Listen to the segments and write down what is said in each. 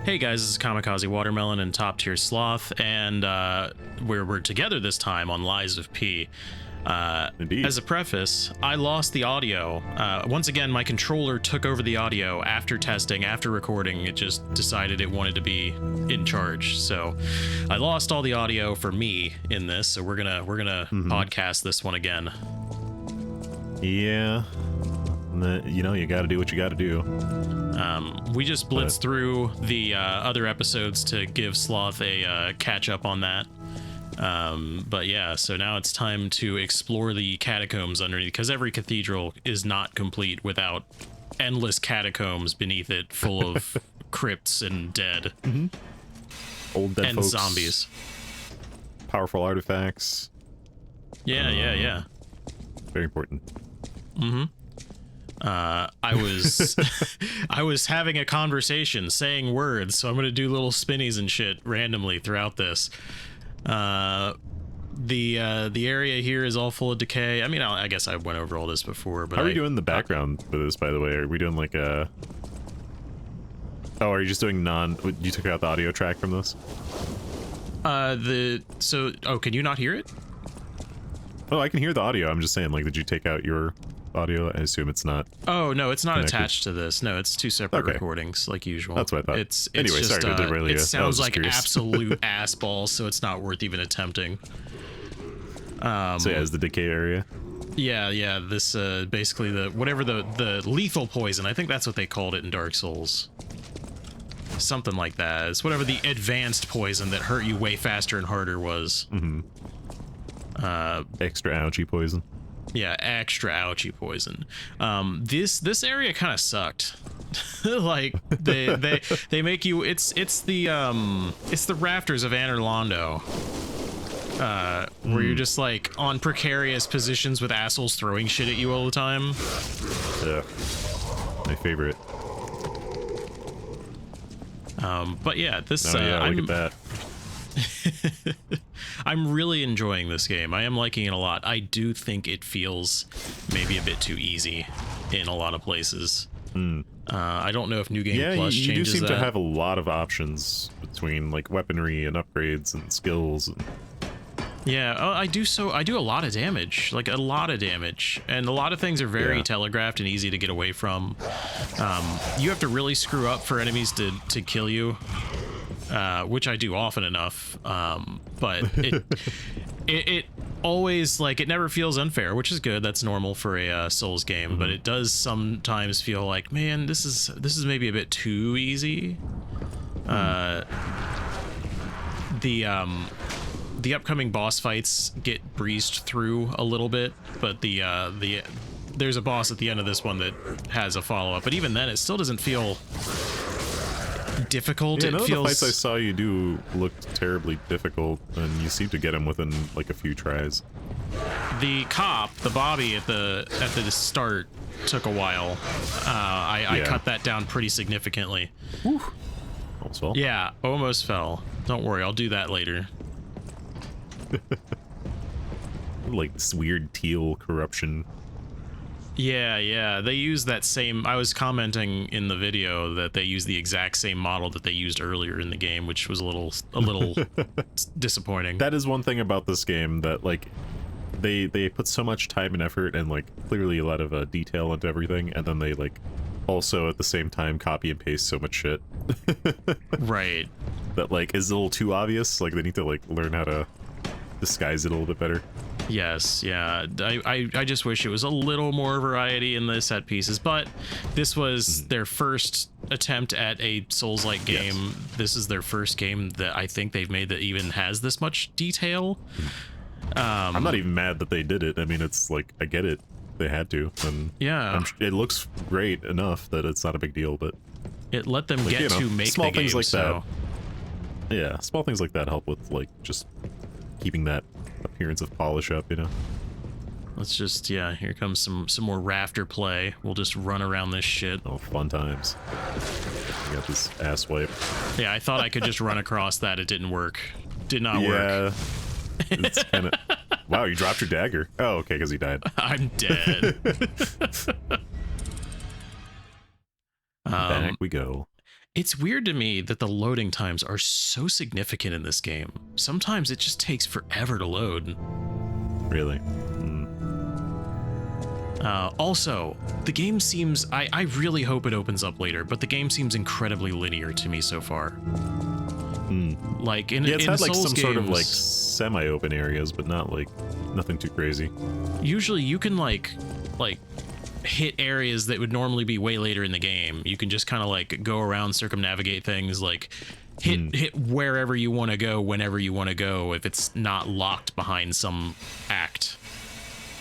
Hey guys, this is Kamikaze Watermelon and Top Tier Sloth, and we're together this time on Lies of P. Indeed. As a preface, I lost the audio. Once again, my controller took over the audio after testing, after recording. It just decided it wanted to be in charge. So I lost all the audio for me in this. So we're gonna podcast this one again. Yeah. You know, you got to do what you got to do. We just blitzed through the other episodes to give Sloth a catch up on that. But yeah, so now it's time to explore the catacombs underneath, because every cathedral is not complete without endless catacombs beneath it, full of crypts and dead. Old dead and folks, zombies. Powerful artifacts. Yeah. Very important. I was having a conversation, saying words, so I'm gonna do little spinnies and shit randomly throughout this. The area here is all full of decay. I mean, I guess I went over all this before, but how are we doing the background for this, by the way? Are we doing like a... Oh, are you just doing you took out the audio track from this? Can you not hear it? Oh, I can hear the audio. I'm just saying, like, did you take out your audio? I assume it's not. Oh, no, it's not connected. Attached to this. No, it's two separate Okay. recordings, like usual. That's what I thought. It's Anyway, just, sorry to derail you. it I sounds was just like curious. absolute ass balls, so it's not worth even attempting. So yeah, is the decay area? Yeah, this basically the lethal poison. I think that's what they called it in Dark Souls. Something like that. It's whatever the advanced poison that hurt you way faster and harder was. Extra ouchie poison. Yeah, extra ouchie poison. This area kind of sucked. Like they make you. It's the rafters of Anor Londo. Where you're just like on precarious positions with assholes throwing shit at you all the time. Yeah, my favorite. But yeah, this Look at that. I'm really enjoying this game. I am liking it a lot. I do think it feels maybe a bit too easy in a lot of places. I don't know if New Game Plus you do changes seem that. to have a lot of options between like weaponry and upgrades and skills. Yeah, I do a lot of damage, like a lot of damage, and a lot of things are very telegraphed and easy to get away from. You have to really screw up for enemies to kill you, which I do often enough. But it always, like, it never feels unfair, which is good. That's normal for a Souls game, but it does sometimes feel like, man, this is maybe a bit too easy. The upcoming boss fights get breezed through a little bit, but there's a boss at the end of this one that has a follow-up, but even then it still doesn't feel difficult. Yeah, it none of feels the fights I saw you do looked terribly difficult, and you seem to get them within like a few tries. The cop, the Bobby at the start, took a while. I cut that down pretty significantly. Whew. Almost fell. Yeah, almost fell. Don't worry, I'll do that later. Like this weird teal corruption. Yeah, they use that same... I was commenting in the video that they use the exact same model that they used earlier in the game, which was a little disappointing. That is one thing about this game, that like they put so much time and effort and like clearly a lot of detail into everything, and then they like also at the same time copy and paste so much shit. Right. That like is a little too obvious. Like they need to like learn how to disguise it a little bit better. Yes, yeah. I just wish it was a little more variety in the set pieces, but this was their first attempt at a Souls-like game. Yes. This is their first game that I think they've made that even has this much detail. I'm not even mad that they did it. I mean, it's like, I get it. They had to. And yeah. It looks great enough that it's not a big deal, but... It let them like, get to make small the game, things like so... that. Yeah, small things like that help with, like, just keeping that appearance of polish up, you know? Let's just, yeah, here comes some more rafter play. We'll just run around this shit. Oh, fun times. I got this ass wipe. Yeah, I thought I could just run across that. It didn't work. Did not work. Yeah. It's kind of... Wow, you dropped your dagger. Oh, okay, because he died. I'm dead. Back we go. It's weird to me that the loading times are so significant in this game. Sometimes it just takes forever to load. Really? Also, the game seems... I really hope it opens up later, but the game seems incredibly linear to me so far. Like, in it's had, like, Souls some games, sort of, like, semi-open areas, but not, like, nothing too crazy. usually you can, like hit areas that would normally be way later in the game. You can just kind of, like, go around, circumnavigate things, like... hit wherever you want to go whenever you want to go if it's not locked behind some act.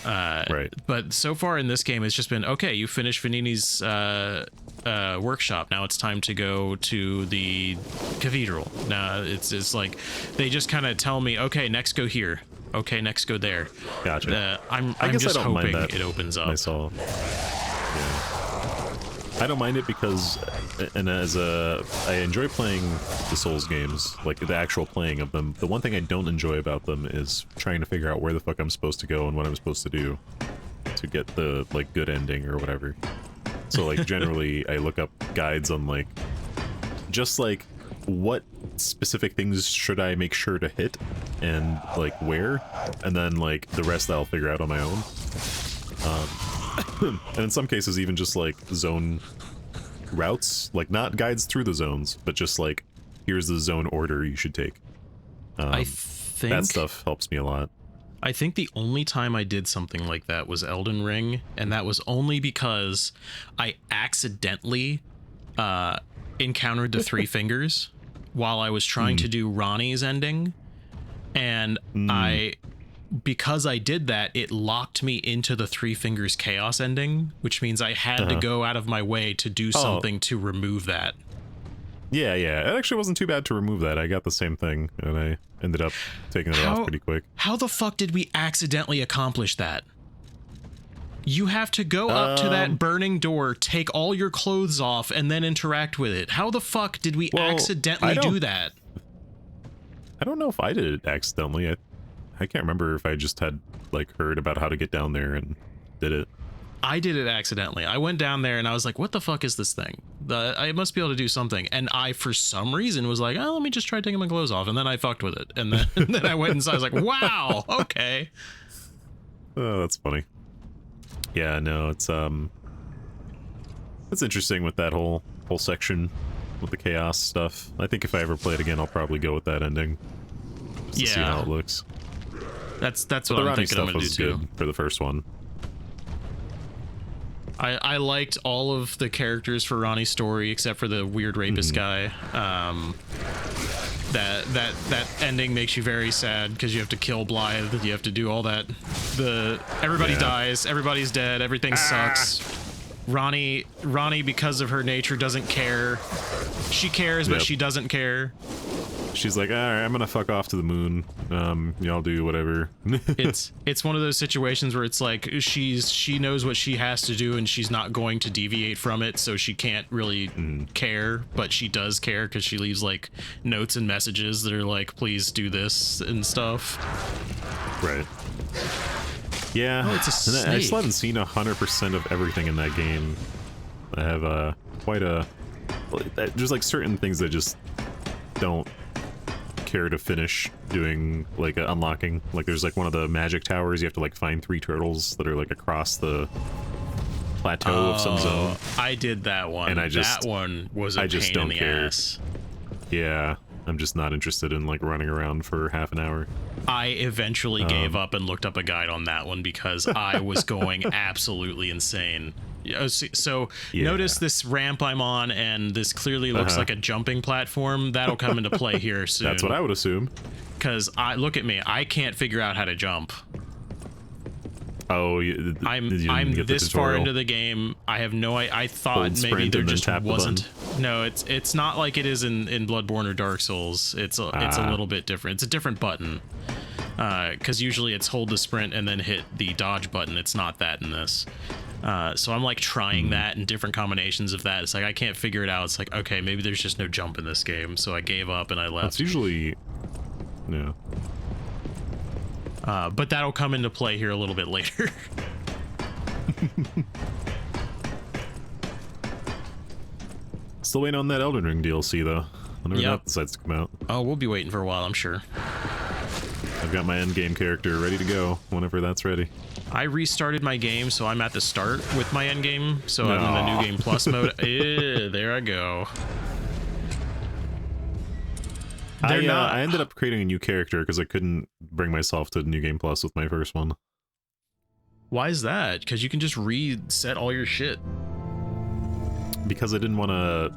Right. But so far in this game, it's just been, okay, you finished Vanini's workshop. Now it's time to go to the cathedral. Now it's like they just kind of tell me, okay, next go here. Okay, next go there. Gotcha. I'm guess just I don't mind hoping that it opens up. myself. Yeah. I don't mind it because, and I enjoy playing the Souls games, like the actual playing of them. The one thing I don't enjoy about them is trying to figure out where the fuck I'm supposed to go and what I'm supposed to do to get the, like, good ending or whatever. So, like, generally I look up guides on, like, just, like, what specific things should I make sure to hit and, like, where, and then, like, the rest I'll figure out on my own. And in some cases even just, like, zone routes, like, not guides through the zones, but just, like, here's the zone order you should take. I think that stuff helps me a lot. I think the only time I did something like that was Elden Ring, and that was only because I accidentally encountered the Three Fingers while I was trying to do Ronnie's ending, and because I did that, it locked me into the Three Fingers Chaos ending, which means I had to go out of my way to do something to remove that. Yeah, it actually wasn't too bad to remove that. I got the same thing, and I ended up taking it off pretty quick. How the fuck did we accidentally accomplish that? You have to go up to that burning door, take all your clothes off, and then interact with it. How the fuck did we accidentally do that? I don't know if I did it accidentally. I can't remember if I just had, like, heard about how to get down there and did it. I did it accidentally. I went down there and I was like, what the fuck is this thing? I must be able to do something. And I, for some reason, was like, oh, let me just try taking my clothes off. And then I fucked with it. And then I went inside. I was like, wow, okay. Oh, that's funny. Yeah, no, it's interesting with that whole section with the chaos stuff. I think if I ever play it again, I'll probably go with that ending. Just to see how it looks. That's what I'm thinking I'm gonna do too. Good for the first one. I liked all of the characters for Ronnie's story except for the weird rapist guy. That ending makes you very sad because you have to kill Blythe. You have to do all that. Everybody dies. Everybody's dead. Everything sucks. Ronnie, because of her nature, doesn't care. She cares, but she doesn't care. She's like, all right, I'm gonna fuck off to the moon. Y'all do whatever. it's one of those situations where it's like she knows what she has to do and she's not going to deviate from it, so she can't really care, but she does care because she leaves, like, notes and messages that are like, please do this and stuff. Right. Yeah. Oh, it's a snake. I still haven't seen 100% of everything in that game. I have quite a... There's, like, certain things that just don't care to finish doing, like, unlocking. Like, there's, like, one of the magic towers. You have to, like, find 3 turtles that are, like, across the plateau of some zone. I did that one. And that one was a pain in the ass. Yeah, I'm just not interested in, like, running around for half an hour. I eventually gave up and looked up a guide on that one because I was going absolutely insane. So notice this ramp I'm on, and this clearly looks like a jumping platform. That'll come into play here soon. That's what I would assume. Because look at me, I can't figure out how to jump. Oh, I'm this far into the game. I have no. I thought maybe there just wasn't. No, it's not like it is in Bloodborne or Dark Souls. It's a little bit different. It's a different button. Because usually it's hold the sprint and then hit the dodge button. It's not that in this. So I'm, like, trying that and different combinations of that. It's like I can't figure it out. It's like, okay, maybe there's just no jump in this game. So I gave up and I left. It's usually, yeah. But that'll come into play here a little bit later. Still waiting on that Elden Ring DLC though. Whenever that decides to come out. Oh, we'll be waiting for a while, I'm sure. I've got my endgame character ready to go whenever that's ready. I restarted my game, so I'm at the start with my endgame. So I'm in the New Game Plus mode. There I go. I ended up creating a new character because I couldn't bring myself to New Game Plus with my first one. Why is that? Because you can just reset all your shit. Because I didn't want to...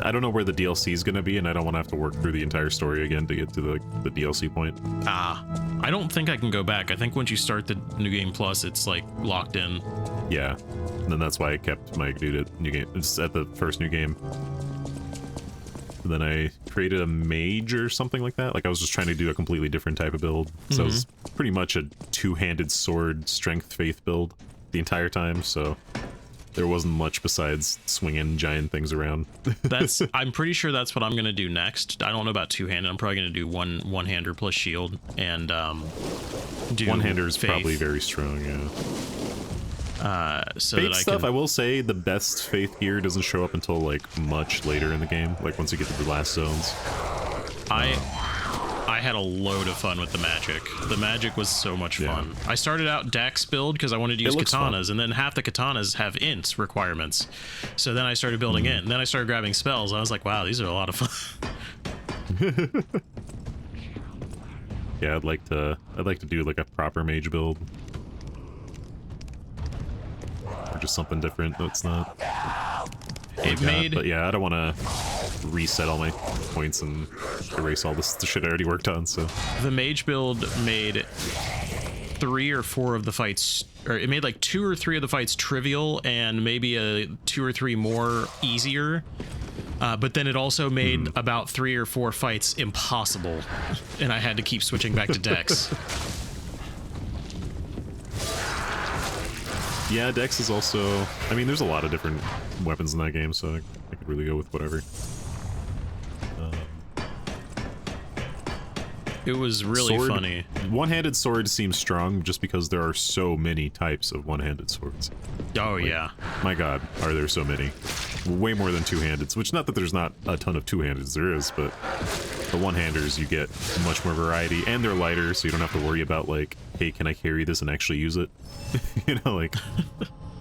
I don't know where the DLC is going to be, and I don't want to have to work through the entire story again to get to the DLC point. I don't think I can go back. I think once you start the New Game Plus, it's like locked in. Yeah, and then that's why I kept my dude at New Game. It's at the first New Game. And then I created a mage or something like that. Like I was just trying to do a completely different type of build. So it was pretty much a two-handed sword strength faith build the entire time. So there wasn't much besides swinging giant things around. I'm pretty sure that's what I'm gonna do next. I don't know about two-handed. I'm probably gonna do one-hander plus shield and do one-hander is faith. Probably very strong. Yeah. So faith that stuff, I will say the best faith gear doesn't show up until like much later in the game, like once you get to the last zones. I had a load of fun with the magic. The magic was so much fun. I started out Dex build because I wanted to use katanas, and then half the katanas have int requirements. So then I started building int, and then I started grabbing spells. I was like, wow, these are a lot of fun. Yeah, I'd like to do like a proper mage build. Or just something different that's not. But yeah, I don't want to reset all my points and erase all the shit I already worked on. So the mage build made 3 or 4 of the fights, or it made like 2 or 3 of the fights trivial, and maybe 2 or 3 more easier. But then it also made about 3 or 4 fights impossible, and I had to keep switching back to Dex. Yeah, Dex is also... I mean, there's a lot of different weapons in that game, so I could really go with whatever. It was really funny. One-handed sword seems strong just because there are so many types of one-handed swords. Oh, like, yeah. My god, are there so many. Way more than two-handeds, which not that there's not a ton of two-handeds, there is, but the one-handers, you get much more variety, and they're lighter, so you don't have to worry about, like, hey, can I carry this and actually use it? You know, like,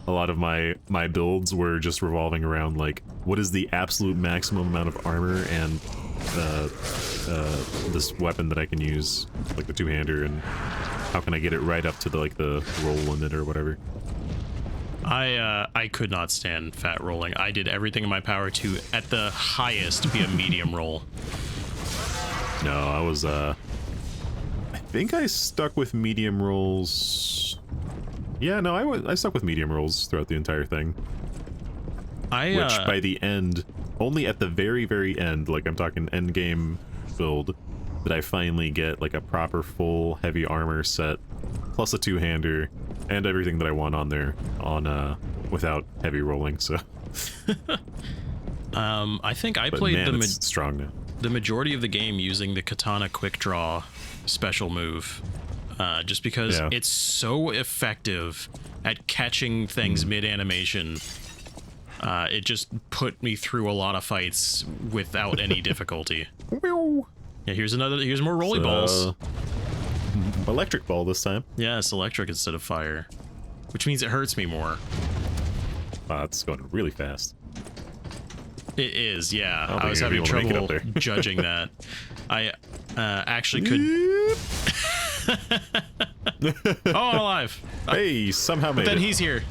a lot of my builds were just revolving around, like, what is the absolute maximum amount of armor and this weapon that I can use, like the two-hander, and how can I get it right up to the, like, the roll limit or whatever. I could not stand fat rolling. I did everything in my power to, at the highest, be a medium roll. No, I was, I think I stuck with medium rolls. Yeah, no, I stuck with medium rolls throughout the entire thing. Which, by the end, only at the very, very end, like I'm talking end game build, did I finally get, like, a proper full heavy armor set, plus a two-hander, and everything that I want on there, without heavy rolling, so... I think I played it's strong now. The majority of the game using the katana quick draw special move, just because it's so effective at catching things mid-animation. It just put me through a lot of fights without any difficulty. Yeah, here's more rolly balls. Electric ball this time. Yeah, it's electric instead of fire, which means it hurts me more. Wow, it's going really fast. It is, yeah. I was having trouble judging that. I actually could... Oh, I'm alive. Hey, somehow made it. Then he's here.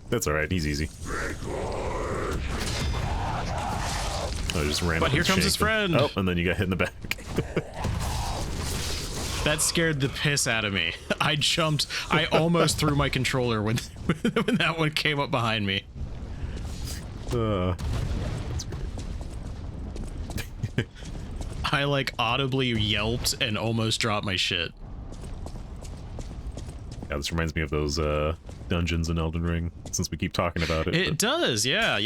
That's alright, he's easy. I just ran up. But here comes his friend. Oh, and then you got hit in the back. That scared the piss out of me. I jumped. I almost threw my controller when that one came up behind me. That's great. I, like, audibly yelped and almost dropped my shit. Yeah, this reminds me of those dungeons in Elden Ring, since we keep talking about it. It does, yeah.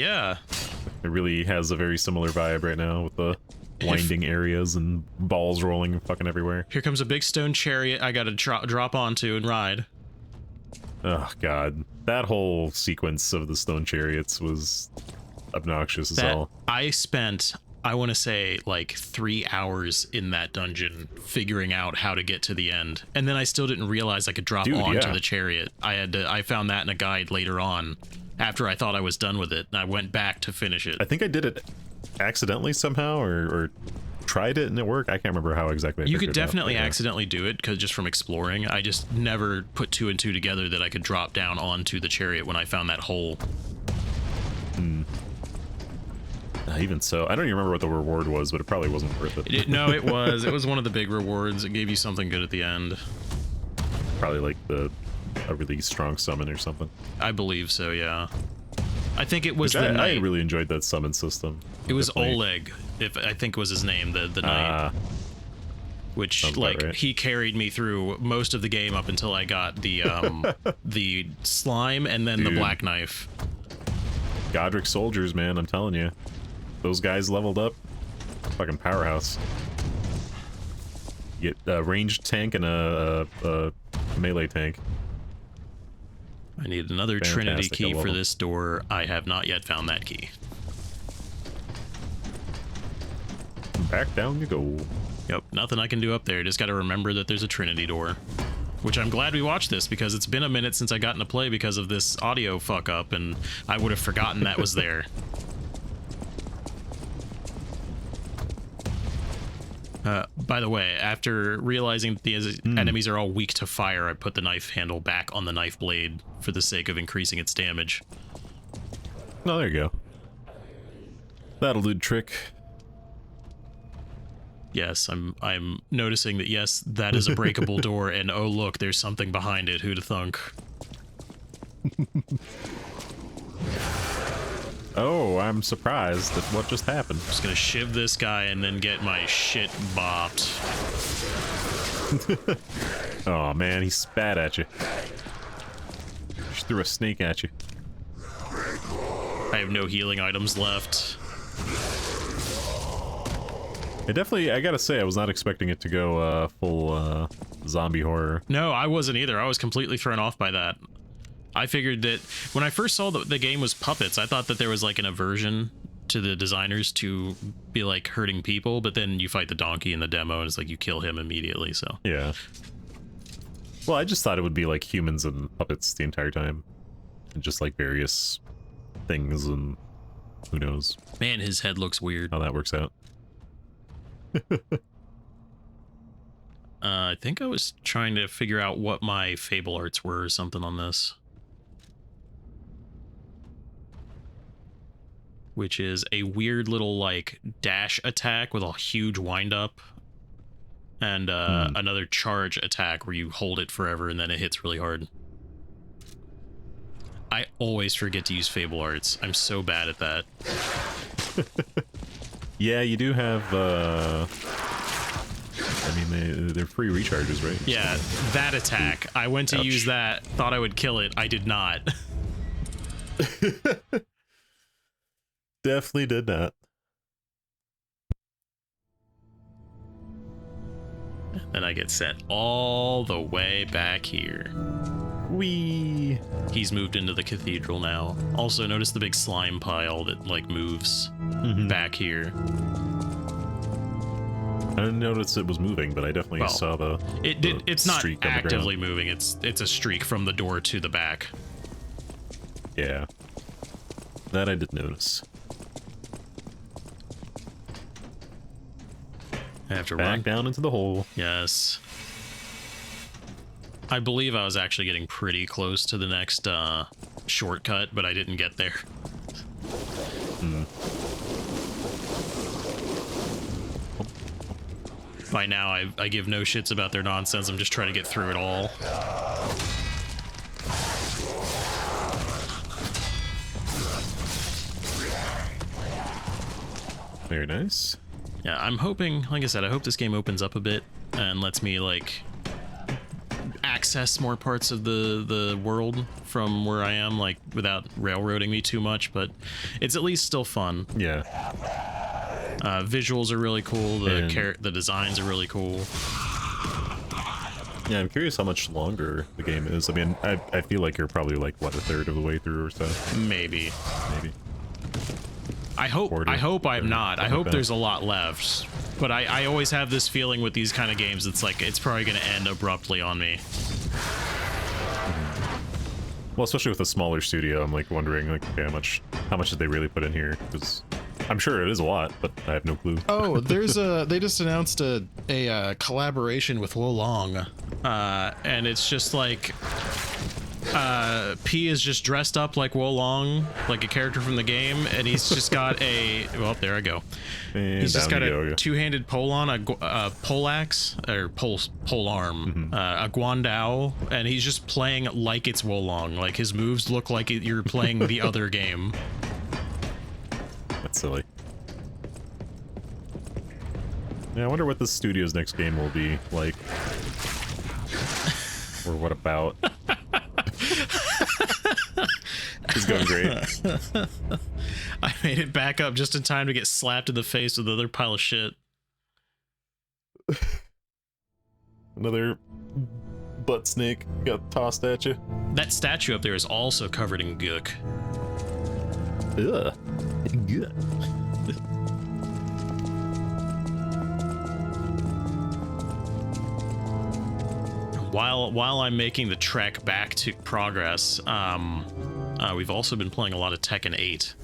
It really has a very similar vibe right now with the winding areas and balls rolling fucking everywhere. Here comes a big stone chariot I gotta drop onto and ride. Oh god, that whole sequence of the stone chariots was obnoxious as That hell. I spent, I want to say, like 3 hours in that dungeon figuring out how to get to the end, and then I still didn't realize I could drop onto the chariot. I found that in a guide later on, after I thought I was done with it, and I went back to finish it. I think I did it accidentally somehow, or tried it and it worked. I can't remember how exactly. You could definitely accidentally do it, because just from exploring, I just never put 2 and 2 together that I could drop down onto the chariot when I found that hole. Even so, I don't even remember what the reward was, but it probably wasn't worth it. No, it was. It was one of the big rewards. It gave you something good at the end. Probably like a really strong summon or something. I believe so, yeah. I think it was I really enjoyed that summon system. It was Oleg, if I think was his name, the knight. Which, like, right. he carried me through most of the game up until I got the the slime and then the black knife. Godric soldiers, man, I'm telling you. Those guys leveled up. Fucking powerhouse. You get a ranged tank and a melee tank. I need another Trinity key for this door. I have not yet found that key. Back down you go. Yep, nothing I can do up there. Just got to remember that there's a Trinity door. Which I'm glad we watched this, because it's been a minute since I got into play because of this audio fuck up, and I would have forgotten that was there. By the way, after realizing that the enemies are all weak to fire, I put the knife handle back on the knife blade for the sake of increasing its damage. Oh, there you go. That'll do the trick. Yes, I'm noticing that, yes, that is a breakable door, and oh look, there's something behind it. Who'da thunk? Oh, I'm surprised at what just happened. I'm just gonna shiv this guy and then get my shit bopped. Oh man, he spat at you. Just threw a snake at you. I have no healing items left. I gotta say, I was not expecting it to go full zombie horror. No, I wasn't either. I was completely thrown off by that. I figured that when I first saw that the game was puppets, I thought that there was like an aversion to the designers to be like hurting people, but then you fight the donkey in the demo and it's like you kill him immediately, so. Yeah. Well, I just thought it would be like humans and puppets the entire time. And just like various things, and who knows. Man, his head looks weird. How that works out. I think I was trying to figure out what my Fable arts were or something on this. Which is a weird little, like, dash attack with a huge wind-up. And another charge attack where you hold it forever and then it hits really hard. I always forget to use Fable arts. I'm so bad at that. Yeah, you do have, I mean, they're free recharges, right? Yeah, that attack. I went to use that, thought I would kill it. I did not. Definitely did not. Then I get set all the way back here. Whee! He's moved into the cathedral now. Also, notice the big slime pile that, like, moves back here. I didn't notice it was moving, but I definitely saw the it's not streak on the actively ground. moving. It's a streak from the door to the back. Yeah. That I did notice. I have to Back run down into the hole. Yes. I believe I was actually getting pretty close to the next shortcut, but I didn't get there. By now, I give no shits about their nonsense. I'm just trying to get through it all. Very nice. Yeah, I'm hoping, like I said, I hope this game opens up a bit and lets me, like, access more parts of the world from where I am, like, without railroading me too much, but it's at least still fun. Yeah. Visuals are really cool, the designs are really cool. Yeah, I'm curious how much longer the game is. I mean, I feel like you're probably, like, what, a third of the way through or so? Maybe. Maybe. I hope I'm not. I hope there's a lot left. But I always have this feeling with these kind of games, it's like it's probably going to end abruptly on me. Well, especially with a smaller studio, I'm like wondering like, okay, how much did they really put in here? Because I'm sure it is a lot, but I have no clue. Oh, they just announced a collaboration with Wo Long, and it's just like P is just dressed up like Wo Long, like a character from the game, and he's just got a there I go. And he's just got a yeah. two-handed pole on, a pole axe or pole arm, a guandao, and he's just playing like it's Wo Long. Like his moves look like you're playing the other game. That's silly. Yeah, I wonder what the studio's next game will be like. Or what about? It's going great. I made it back up just in time to get slapped in the face with another pile of shit. Another butt snake got tossed at you. That statue up there is also covered in gook. Ugh. Good. While I'm making the trek back to Progress, we've also been playing a lot of Tekken 8.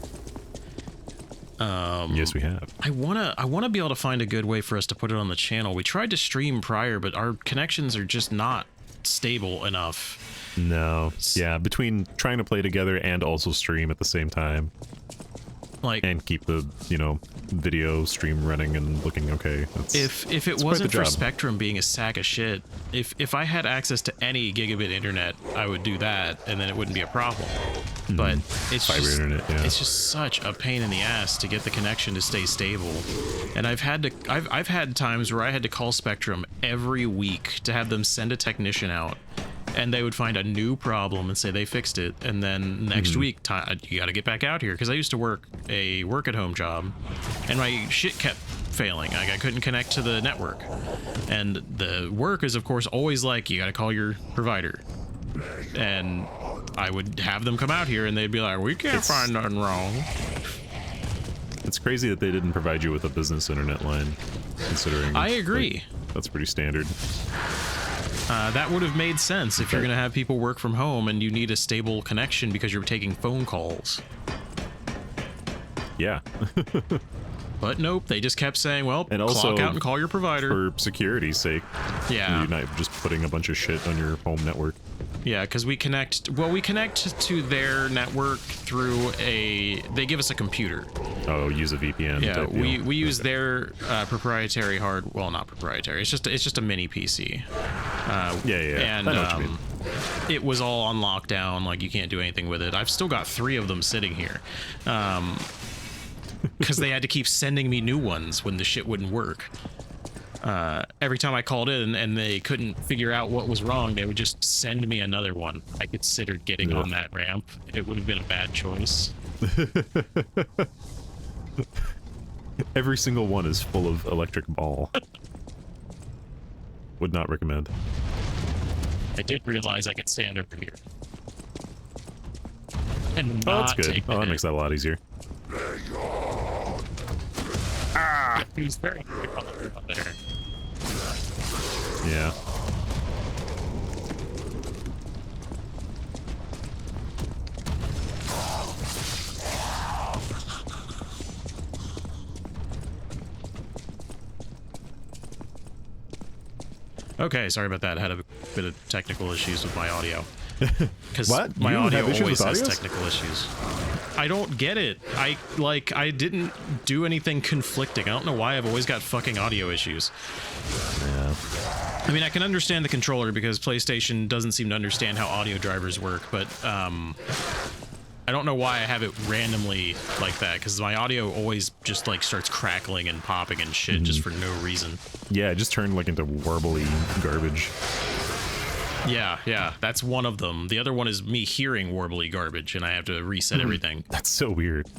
Yes, we have. I wanna be able to find a good way for us to put it on the channel. We tried to stream prior, but our connections are just not stable enough. No. Yeah, between trying to play together and also stream at the same time. Like, and keep the, you know, video stream running and looking okay. If it wasn't for Spectrum being a sack of shit, if I had access to any gigabit internet, I would do that, and then it wouldn't be a problem. But it's fiber just, internet, yeah. It's just such a pain in the ass to get the connection to stay stable. And I've had times where I had to call Spectrum every week to have them send a technician out. And they would find a new problem and say they fixed it, and then next week you got to get back out here, because I used to work at home job, and my shit kept failing. Like I couldn't connect to the network, and the work is of course always like you got to call your provider, and I would have them come out here and they'd be like, we can't find nothing wrong. It's crazy that they didn't provide you with a business internet line, considering I agree. Like, that's pretty standard. That would have made sense if you're going to have people work from home and you need a stable connection because you're taking phone calls. Yeah. But nope, they just kept saying, well, and clock also, out and call your provider. For security's sake. Yeah. You're not just putting a bunch of shit on your home network. Yeah, because we connect to their network through they give us a computer. Oh, use a VPN. Yeah, type deal. we use their proprietary well, not proprietary. It's just a mini PC. Yeah. And I know what you mean. it was all on lockdown. Like you can't do anything with it. I've still got 3 of them sitting here. Because they had to keep sending me new ones when the shit wouldn't work. Every time I called in and they couldn't figure out what was wrong, they would just send me another one. I considered getting on that ramp. It would have been a bad choice. Every single one is full of electric ball. Would not recommend. I did realize I could stand over here. And Oh, that's good. Oh, that makes that a lot easier. Ah! He's very up there. Yeah. Okay, sorry about that. I had a bit of technical issues with my audio. Because What? my You audio have issues always with has audios? technical issues. I don't get it. I didn't do anything conflicting. I don't know why I've always got fucking audio issues. Yeah. I mean, I can understand the controller because PlayStation doesn't seem to understand how audio drivers work, but I don't know why I have it randomly like that, because my audio always just like starts crackling and popping and shit just for no reason. Yeah, it just turned like into warbly garbage. Yeah, that's one of them. The other one is me hearing warbly garbage, and I have to reset everything. That's so weird.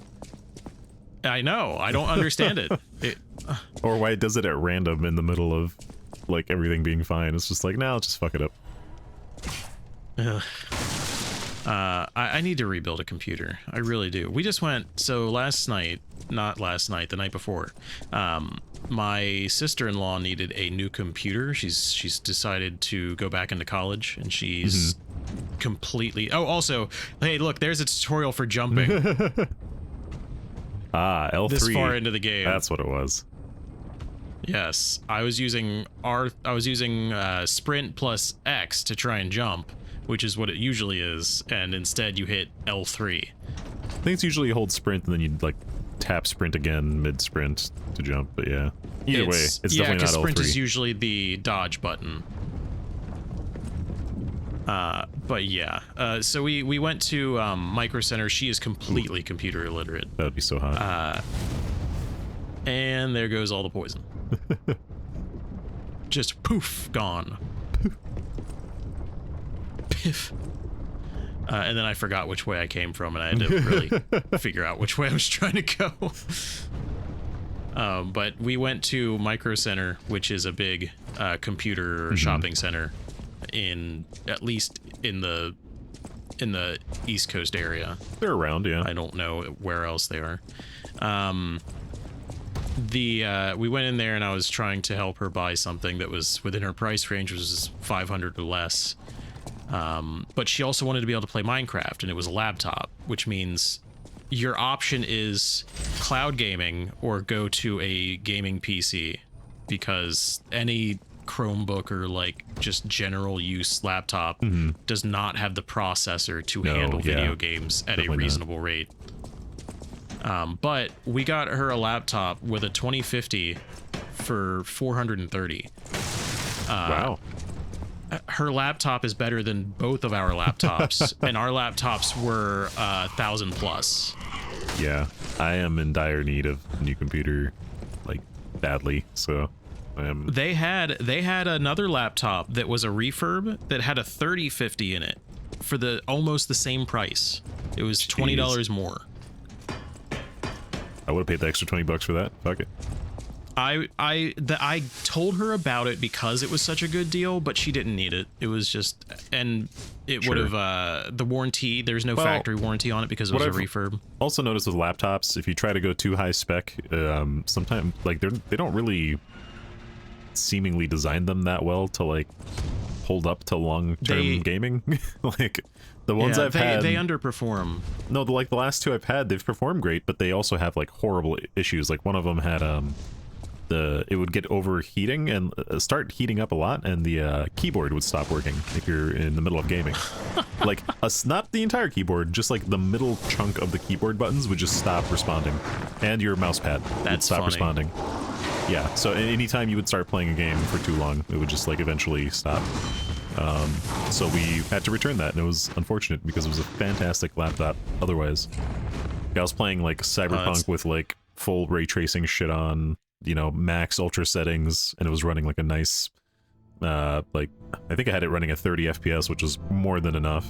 I know. I don't understand it. Or why it does it at random in the middle of like everything being fine. It's just like, nah, I'll just fuck it up. I need to rebuild a computer. I really do. We just went, so last night, not last night, the night before. My sister-in-law needed a new computer. She's decided to go back into college, and she's completely... Oh, also, hey, look, there's a tutorial for jumping. Ah, L3. This far into the game. That's what it was. Yes, I was using sprint plus X to try and jump, which is what it usually is, and instead you hit L3. I think it's usually hold sprint and then you like tap sprint again mid-sprint to jump, but yeah. Either way, it's definitely not L3. Sprint is usually the dodge button. But yeah, so we went to Micro Center. She is completely computer illiterate. That would be so hot. And there goes all the poison. Just poof, gone. Piff. And then I forgot which way I came from, and I had to really figure out which way I was trying to go. But we went to Micro Center, which is a big computer shopping center at least in the East Coast area. They're around, yeah. I don't know where else they are. We went in there and I was trying to help her buy something that was within her price range, which was 500 or less. But she also wanted to be able to play Minecraft, and it was a laptop, which means your option is cloud gaming or go to a gaming PC, because any Chromebook or like just general use laptop does not have the processor to handle video games at a reasonable rate. But we got her a laptop with a 2050 for $430. Wow. Her laptop is better than both of our laptops, and our laptops were 1,000 plus. Yeah, I am in dire need of a new computer, like badly. So I am. They had another laptop that was a refurb that had a 3050 in it for almost the same price. It was $20 more. I would have paid the extra $20 for that. Fuck it. I told her about it because it was such a good deal, but she didn't need it. It was just, and it would have the warranty. There's no factory warranty on it because it was a refurb. Also noticed with laptops, if you try to go too high spec, sometimes like they don't really seemingly design them that well to like hold up to long-term gaming. Like the ones I've had, they underperform. No, like the last two I've had, they've performed great, but they also have like horrible issues. Like one of them had it would get overheating and start heating up a lot, and the keyboard would stop working if you're in the middle of gaming. Like not the entire keyboard, just like the middle chunk of the keyboard buttons would just stop responding, and your mouse pad would stop responding. Yeah, so anytime you would start playing a game for too long, it would just like eventually stop. So we had to return that, and it was unfortunate because it was a fantastic laptop otherwise. I was playing like Cyberpunk with like full ray tracing shit on, you know, max ultra settings, and it was running like a nice like I think I had it running at 30 FPS, which was more than enough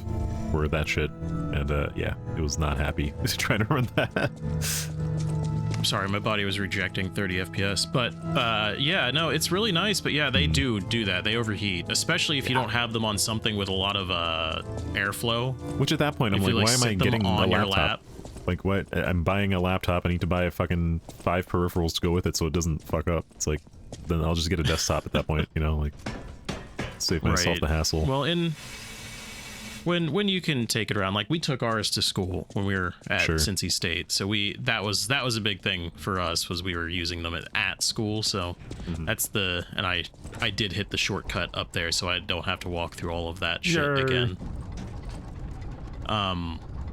for that shit. And yeah, it was not happy trying to run that. Sorry, my body was rejecting 30 FPS, but yeah, no, it's really nice. But yeah, they do that. They overheat, especially if you don't have them on something with a lot of airflow. Which at that point, I'm like, why am I getting a laptop? Like, what? I'm buying a laptop. I need to buy a fucking 5 peripherals to go with it so it doesn't fuck up. It's like, then I'll just get a desktop at that point, you know, like, save myself the hassle. Well, when you can take it around, like we took ours to school when we were at Cincy State, so that was a big thing for us, was we were using them at school. So that's and I did hit the shortcut up there, so I don't have to walk through all of that shit again.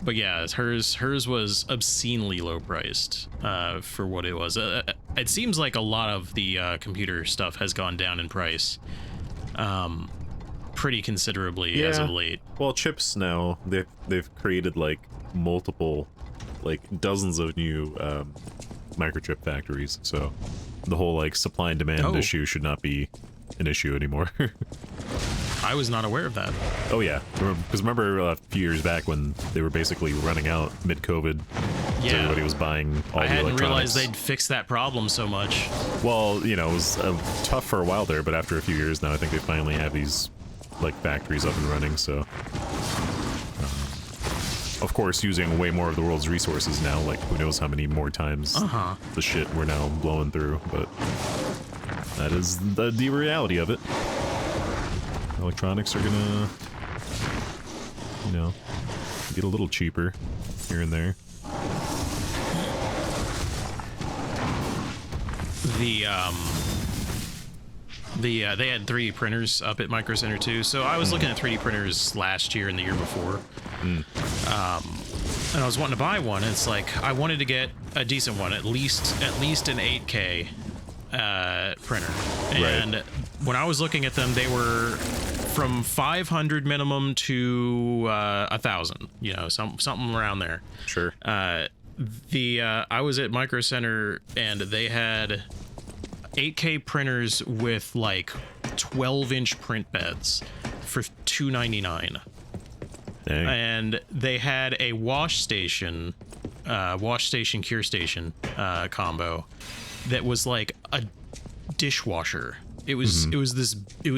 But yeah, hers was obscenely low priced for what it was. It seems like a lot of the computer stuff has gone down in price pretty considerably as of late. Well, chips now, they've created like multiple, like dozens of new microchip factories, so the whole like supply and demand issue should not be an issue anymore. I was not aware of that. Oh yeah, because remember a few years back when they were basically running out mid-COVID, so everybody was buying all the electronics. I hadn't realized they'd fix that problem so much. Well, you know, it was tough for a while there, but after a few years now, I think they finally have these like factories up and running. So, of course, using way more of the world's resources now. Like, who knows how many more times the shit we're now blowing through. But that is the reality of it. Electronics are gonna, you know, get a little cheaper here and there. They had 3D printers up at Micro Center too. So I was looking at 3D printers last year and the year before. And I was wanting to buy one. And it's like I wanted to get a decent one, at least an 8K printer. And when I was looking at them, they were from 500 minimum to 1,000. You know, something around there. Sure. I was at Micro Center and they had 8K printers with like 12-inch print beds for $299. Dang. And they had a wash station cure station combo that was like a dishwasher. It was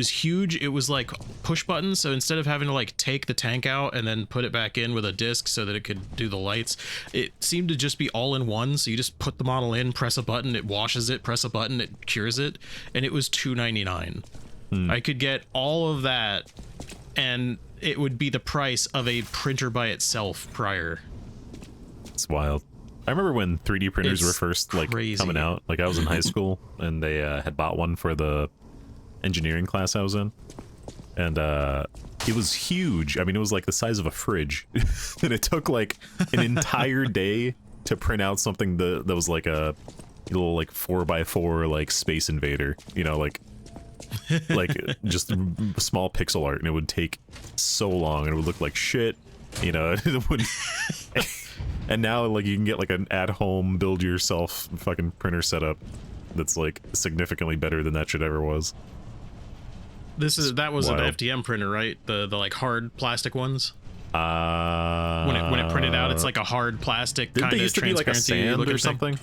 huge. It was like push buttons. So instead of having to like take the tank out and then put it back in with a disc so that it could do the lights, it seemed to just be all in one. So you just put the model in, press a button, it washes it, press a button, it cures it. And it was $299. I could get all of that and it would be the price of a printer by itself prior. It's wild. I remember when 3D printers were first like coming out. Like I was in high school and they had bought one for the engineering class I was in, and it was huge. I mean, it was like the size of a fridge, and it took like an entire day to print out something that was like a little like 4x4 like Space Invader. You know, like just small pixel art, and it would take so long, and it would look like shit. You know, it would. And now, like, you can get, like, an at-home, build-yourself fucking printer setup that's, like, significantly better than that shit ever was. That was wild. An FDM printer, right? The like, hard plastic ones? When it printed out, it's like a hard plastic kind of transparency. Did they used to be, like, a sand or something?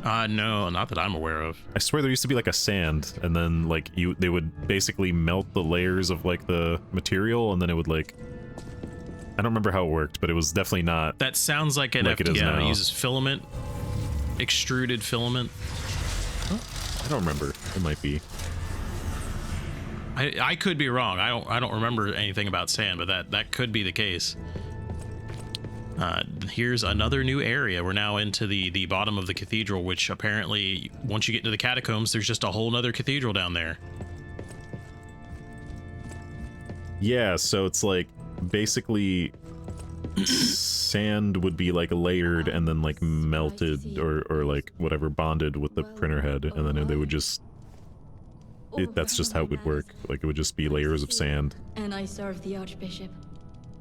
No, not that I'm aware of. I swear there used to be, like, a sand, and then, like, they would basically melt the layers of, like, the material, and then it would, like... I don't remember how it worked, but it was definitely not. That sounds like an FDM. It uses filament, extruded filament. I don't remember. It might be. I could be wrong. I don't remember anything about sand, but that could be the case. Here's another new area. We're now into the bottom of the cathedral, which apparently once you get into the catacombs, there's just a whole nother cathedral down there. Yeah, so it's like basically sand would be like layered and then like melted or like whatever bonded with the printer head, and then they would just that's just how it would work. Like it would just be layers of sand and I serve the Archbishop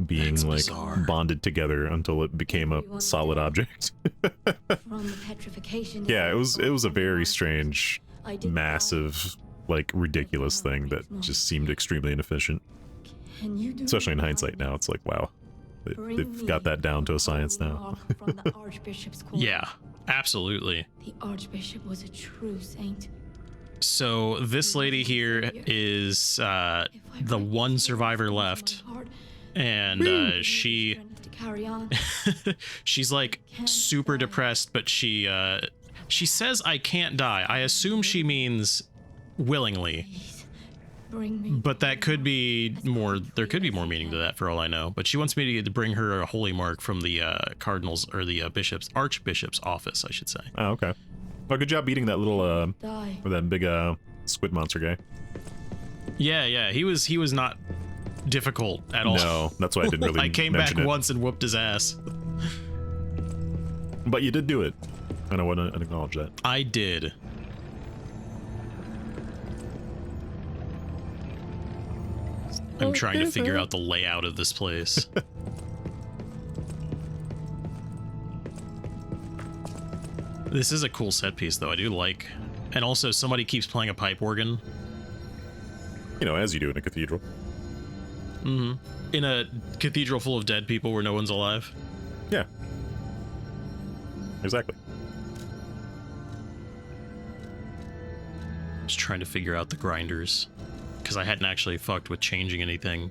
being That's like bizarre. bonded together until it became a solid object. from the petrification. Yeah, it was a very strange, massive, like ridiculous thing that just seemed extremely inefficient. Especially in hindsight now, it's like, wow, they've got that down to a science now. From the Archbishop's court. Yeah, absolutely. The Archbishop was a true saint. So this lady here is the one survivor left, and she she's like super depressed, but she says I can't die. I assume she means willingly. But that could be more. There could be more meaning to that, for all I know. But she wants me to bring her a holy mark from the cardinal's or the archbishop's office, I should say. Oh, okay. Well, good job beating that little or that big squid monster guy. Yeah. He was not difficult at all. No, that's why I didn't really. I came back mention it. once and whooped his ass. But you did do it, and I want to acknowledge that. I did. I'm trying to figure out the layout of this place. This is a cool set piece, though. I do like. And also, somebody keeps playing a pipe organ. You know, as you do in a cathedral. Mm-hmm. In a cathedral full of dead people where no one's alive. Yeah. Exactly. Just trying to figure out the grinders. Because I hadn't actually fucked with changing anything.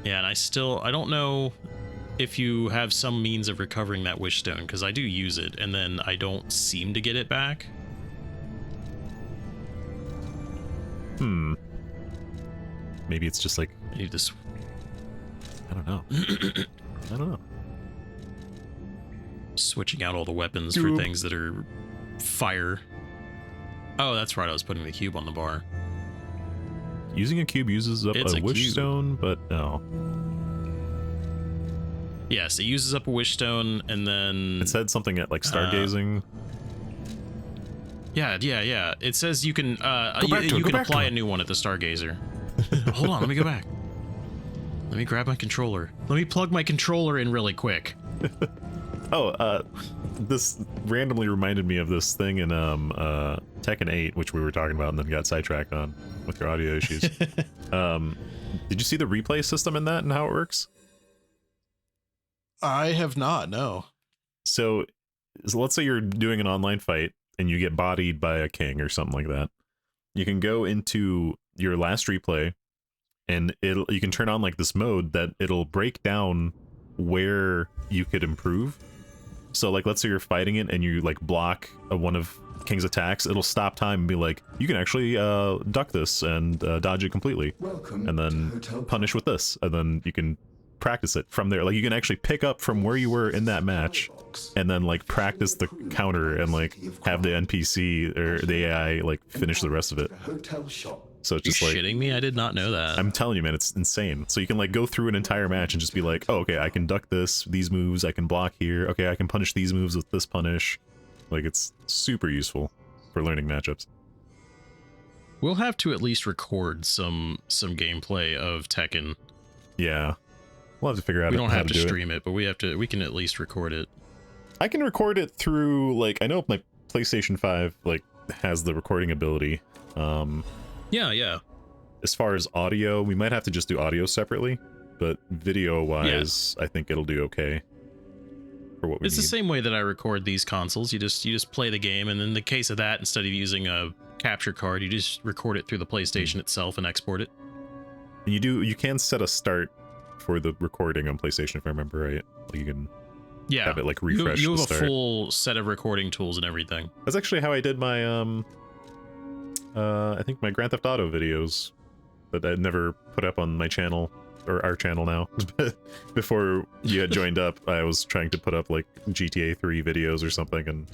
Yeah, and I don't know if you have some means of recovering that wish stone, because I do use it, and then I don't seem to get it back. Maybe it's just like, I need to I don't know. I don't know. switching out all the weapons for things that are fire. Oh, that's right. I was putting the cube on the bar. Using a cube uses up It's a a wish cube. stone, but no. Yes, it uses up a wish stone, and then It said something at like stargazing. yeah. It says you can Go back to it, you go can back to apply it. a new one at the Stargazer. Hold on, let me go back. Let me grab my controller. Let me plug my controller in really quick. This randomly reminded me of this thing in Tekken 8, which we were talking about and then got sidetracked on with your audio issues. Did you see the replay system in that and how it works? I have not, no. So let's say you're doing an online fight and you get bodied by a king or something like that. You can go into your last replay and you can turn on like this mode that it'll break down where you could improve. So like, let's say you're fighting it and you like block one of King's attacks, it'll stop time and be like, you can actually duck this and dodge it completely, and then punish with this, and then you can practice it from there. Like, you can actually pick up from where you were in that match and then like practice the counter and like have the NPC or the AI like finish the rest of it. So it's just You're like, shitting me? I did not know that. I'm telling you, man, it's insane. So you can like go through an entire match and just be like, oh, okay, I can duck these moves, I can block here, okay, I can punish these moves with this punish. Like, it's super useful for learning matchups. We'll have to at least record some gameplay of Tekken. Yeah, we'll have to figure out. We don't how have to do stream it, but we can at least record it. I can record it through, like, I know my PlayStation 5 like has the recording ability. Yeah. As far as audio, we might have to just do audio separately, but video wise, I think it'll do okay for what we It's need. the same way that I record these consoles. You just play the game, and in the case of that, instead of using a capture card, you just record it through the PlayStation itself and export it. And you can set a start for the recording on PlayStation, if I remember right. Like, you can have it like refresh. You to have a start. full set of recording tools and everything. That's actually how I did my I think my Grand Theft Auto videos that I'd never put up on my channel, or our channel now. Before you had joined up, I was trying to put up like GTA 3 videos or something, and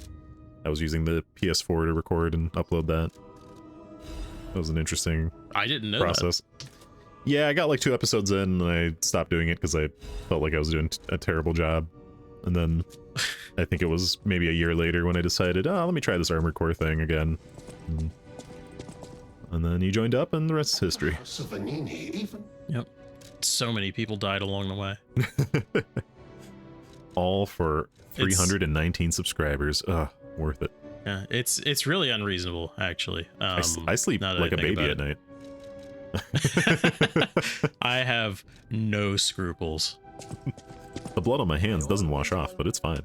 I was using the PS4 to record and upload that. That was an interesting I didn't know process. Yeah, I got like 2 episodes in and I stopped doing it because I felt like I was doing a terrible job. And then I think it was maybe a year later when I decided, oh, let me try this Armored Core thing again. And then you joined up and the rest is history. that. Yep. So many people died along the way. All for 319 subscribers. Ugh, worth it. Yeah, it's really unreasonable, actually. I sleep now that like I a think baby about at night. I have no scruples. The blood on my hands doesn't wash off, but it's fine.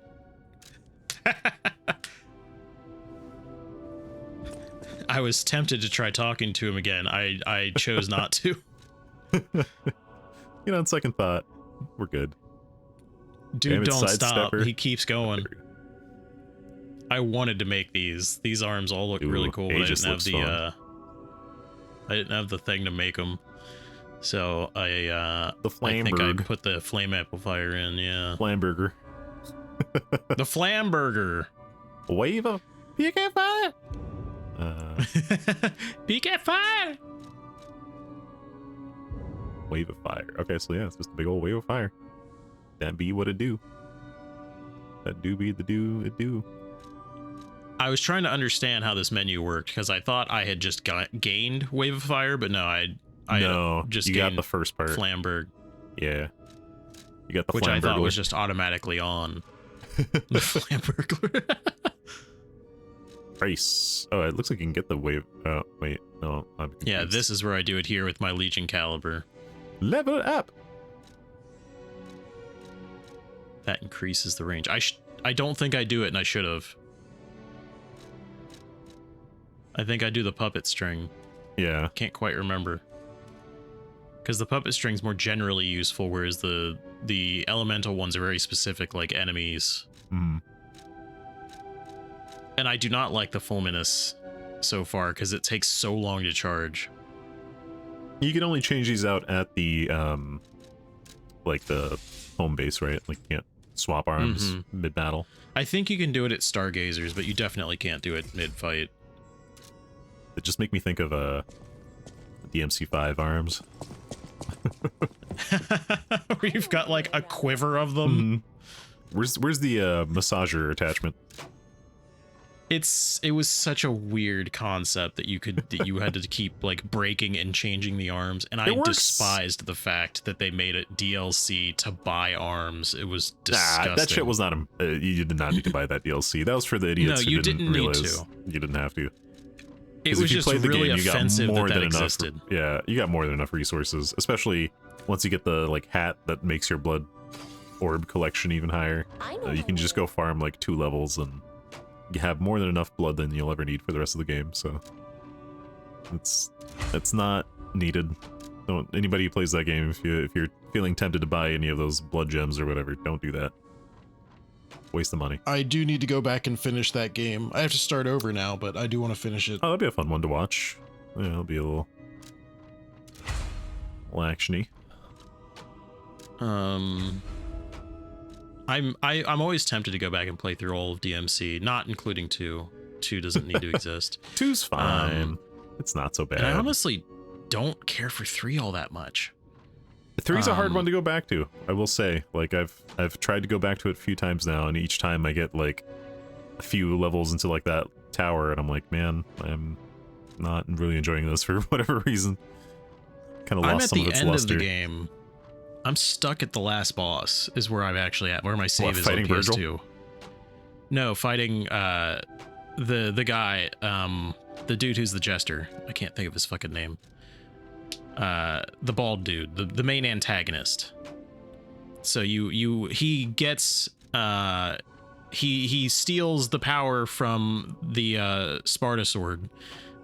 I was tempted to try talking to him again. I chose not to. You know, on second thought, we're good. Dude, Damn it, don't stop. sidestepper. He keeps going. I wanted to make these. These arms all look really cool, but I Aegis didn't have looks the fun. I didn't have the thing to make them. So The I think I Flamberg. put the flame amplifier in. Yeah, Flamburger. the Flamburger. Wave of PK fire. PK fire. Wave of fire. Okay, so yeah, it's just a big old wave of fire. That be what it do. That do be the do it do. I was trying to understand how this menu worked because I thought I had just gained Wave of Fire, but no, I No, just you got gained the first part. Flamberg, Yeah. You got the which I thought Flamburglar. was just automatically on. The Flambergler. Price. Oh, it looks like you can get the wave. Oh, wait. No, I'm confused. Yeah, this is where I do it here with my Legion Caliber. Level up. That increases the range. I don't think I do it, and I should have. I think I do the puppet string. Yeah. Can't quite remember. because the puppet string's more generally useful, whereas the elemental ones are very specific, like enemies. Mm. And I do not like the Fulminous so far because it takes so long to charge. You can only change these out at the like the home base, right? Like you can't swap arms mid-battle. I think you can do it at Stargazers, but you definitely can't do it mid-fight. It just make me think of DMC5 arms. Where you've got like a quiver of them. Where's the massager attachment? It was such a weird concept that you had to keep like breaking and changing the arms, and I despised the fact that they made it DLC to buy arms. It was disgusting. That shit was not you did not need to buy that DLC. That was for the idiots who didn't realize need to. You didn't have to. It was just really offensive that existed. Yeah, you got more than enough resources, especially once you get the like hat that makes your blood orb collection even higher. You can just go farm like 2 levels and you have more than enough blood than you'll ever need for the rest of the game. So it's not needed. Don't anybody who plays that game, if you're feeling tempted to buy any of those blood gems or whatever, don't do that. Waste the money. I do need to go back and finish that game. I have to start over now, but I do want to finish it. Oh, that'd be a fun one to watch. Yeah, it'll be a little actiony. I'm always tempted to go back and play through all of DMC, not including 2. 2 doesn't need to exist. 2's fine. It's not so bad. And I honestly don't care for 3 all that much. 3's a hard one to go back to, I will say. Like I've tried to go back to it a few times now, and each time I get like a few levels into like that tower, and I'm like, man, I'm not really enjoying this for whatever reason. Kind of lost some of its luster. I'm at the end of the game. I'm stuck at the last boss, is where I'm actually at, where my save is on PS2. Virgil? No, fighting the guy, the dude who's the jester. I can't think of his fucking name. The bald dude, the main antagonist. So he gets he steals the power from the Sparta sword.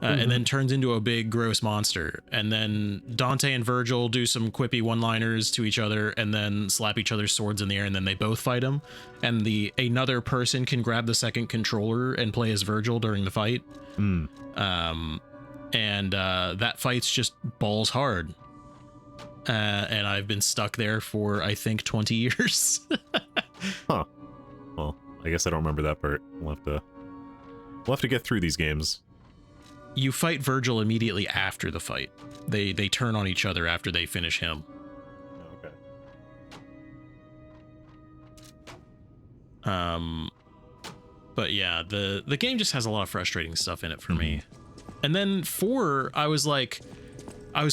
And then turns into a big gross monster, and then Dante and Virgil do some quippy one-liners to each other and then slap each other's swords in the air, and then they both fight him, and another person can grab the second controller and play as Virgil during the fight. That fight's just balls hard, and I've been stuck there for I think 20 years. Huh. Well, I guess I don't remember that part. We'll have to get through these games. You fight Virgil immediately after the fight. They turn on each other after they finish him. Okay. But yeah, the game just has a lot of frustrating stuff in it for me. And then 4, I was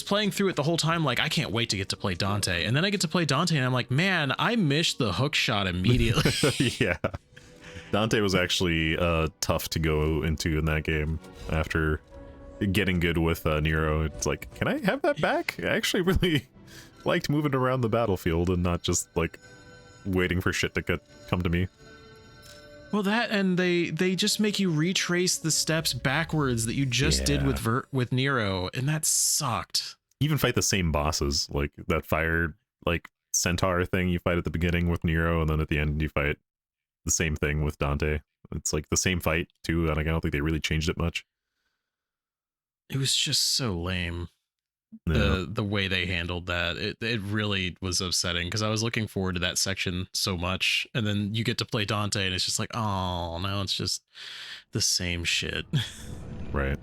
playing through it the whole time like, I can't wait to get to play Dante. And then I get to play Dante and I'm like, man, I missed the hook shot immediately. Yeah. Dante was actually tough to go into in that game after getting good with Nero. It's like, can I have that back? I actually really liked moving around the battlefield and not just like waiting for shit to come to me. Well, that, and they just make you retrace the steps backwards that you just did with Nero, and that sucked. Even fight the same bosses, like that fire like centaur thing you fight at the beginning with Nero, and then at the end you fight the same thing with Dante. It's like the same fight too, and I don't think they really changed it much. It was just so lame. Yeah. The way they handled that, it really was upsetting, because I was looking forward to that section so much, and then you get to play Dante and it's just like, oh, now it's just the same shit. Right.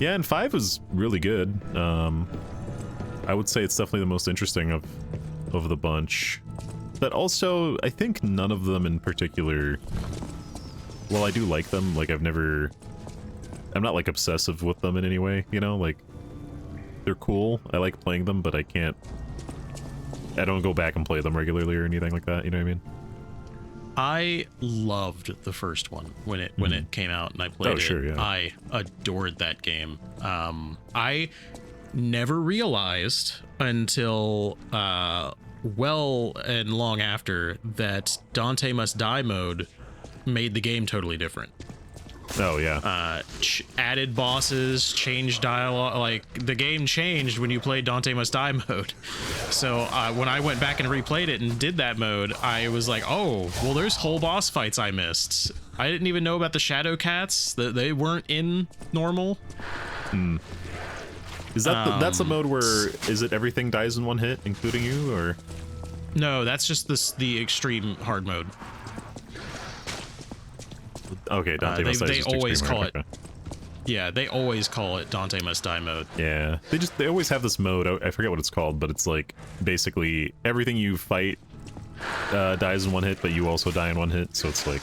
Yeah, and 5 was really good. I would say it's definitely the most interesting of the bunch. But also, I think none of them in particular, well, I do like them. Like, I'm not like obsessive with them in any way, you know, like they're cool. I like playing them, but I don't go back and play them regularly or anything like that. You know what I mean? I loved the first one when it came out and I played it. Sure, yeah. I adored that game. I never realized until well and long after that Dante Must Die mode made the game totally different. Oh yeah. Added bosses, changed dialogue. Like, the game changed when you played Dante Must Die mode. So when I went back and replayed it and did that mode, I was like, oh, well, there's whole boss fights I missed. I didn't even know about the Shadow Cats. They weren't in normal. Is that that's a mode where is it everything dies in one hit, including you, or? No, that's just the extreme hard mode. Okay, Dante Must Die. They always extreme call hard. it. Okay. Yeah, they always call it Dante Must Die mode. Yeah, they always have this mode. I forget what it's called, but it's like basically everything you fight dies in one hit, but you also die in one hit. So it's like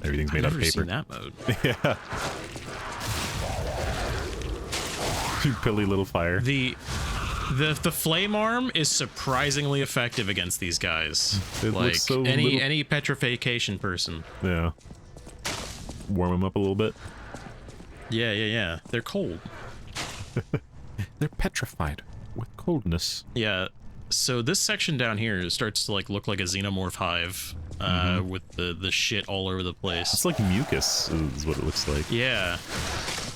everything's made out of paper. I've never seen that mode. Yeah. Pilly little fire. The flame arm is surprisingly effective against these guys. It like looks so any petrification person. Yeah. Warm them up a little bit. Yeah. They're cold. They're petrified with coldness. Yeah. So this section down here starts to like look like a xenomorph hive, with the shit all over the place. It's like mucus is what it looks like. Yeah.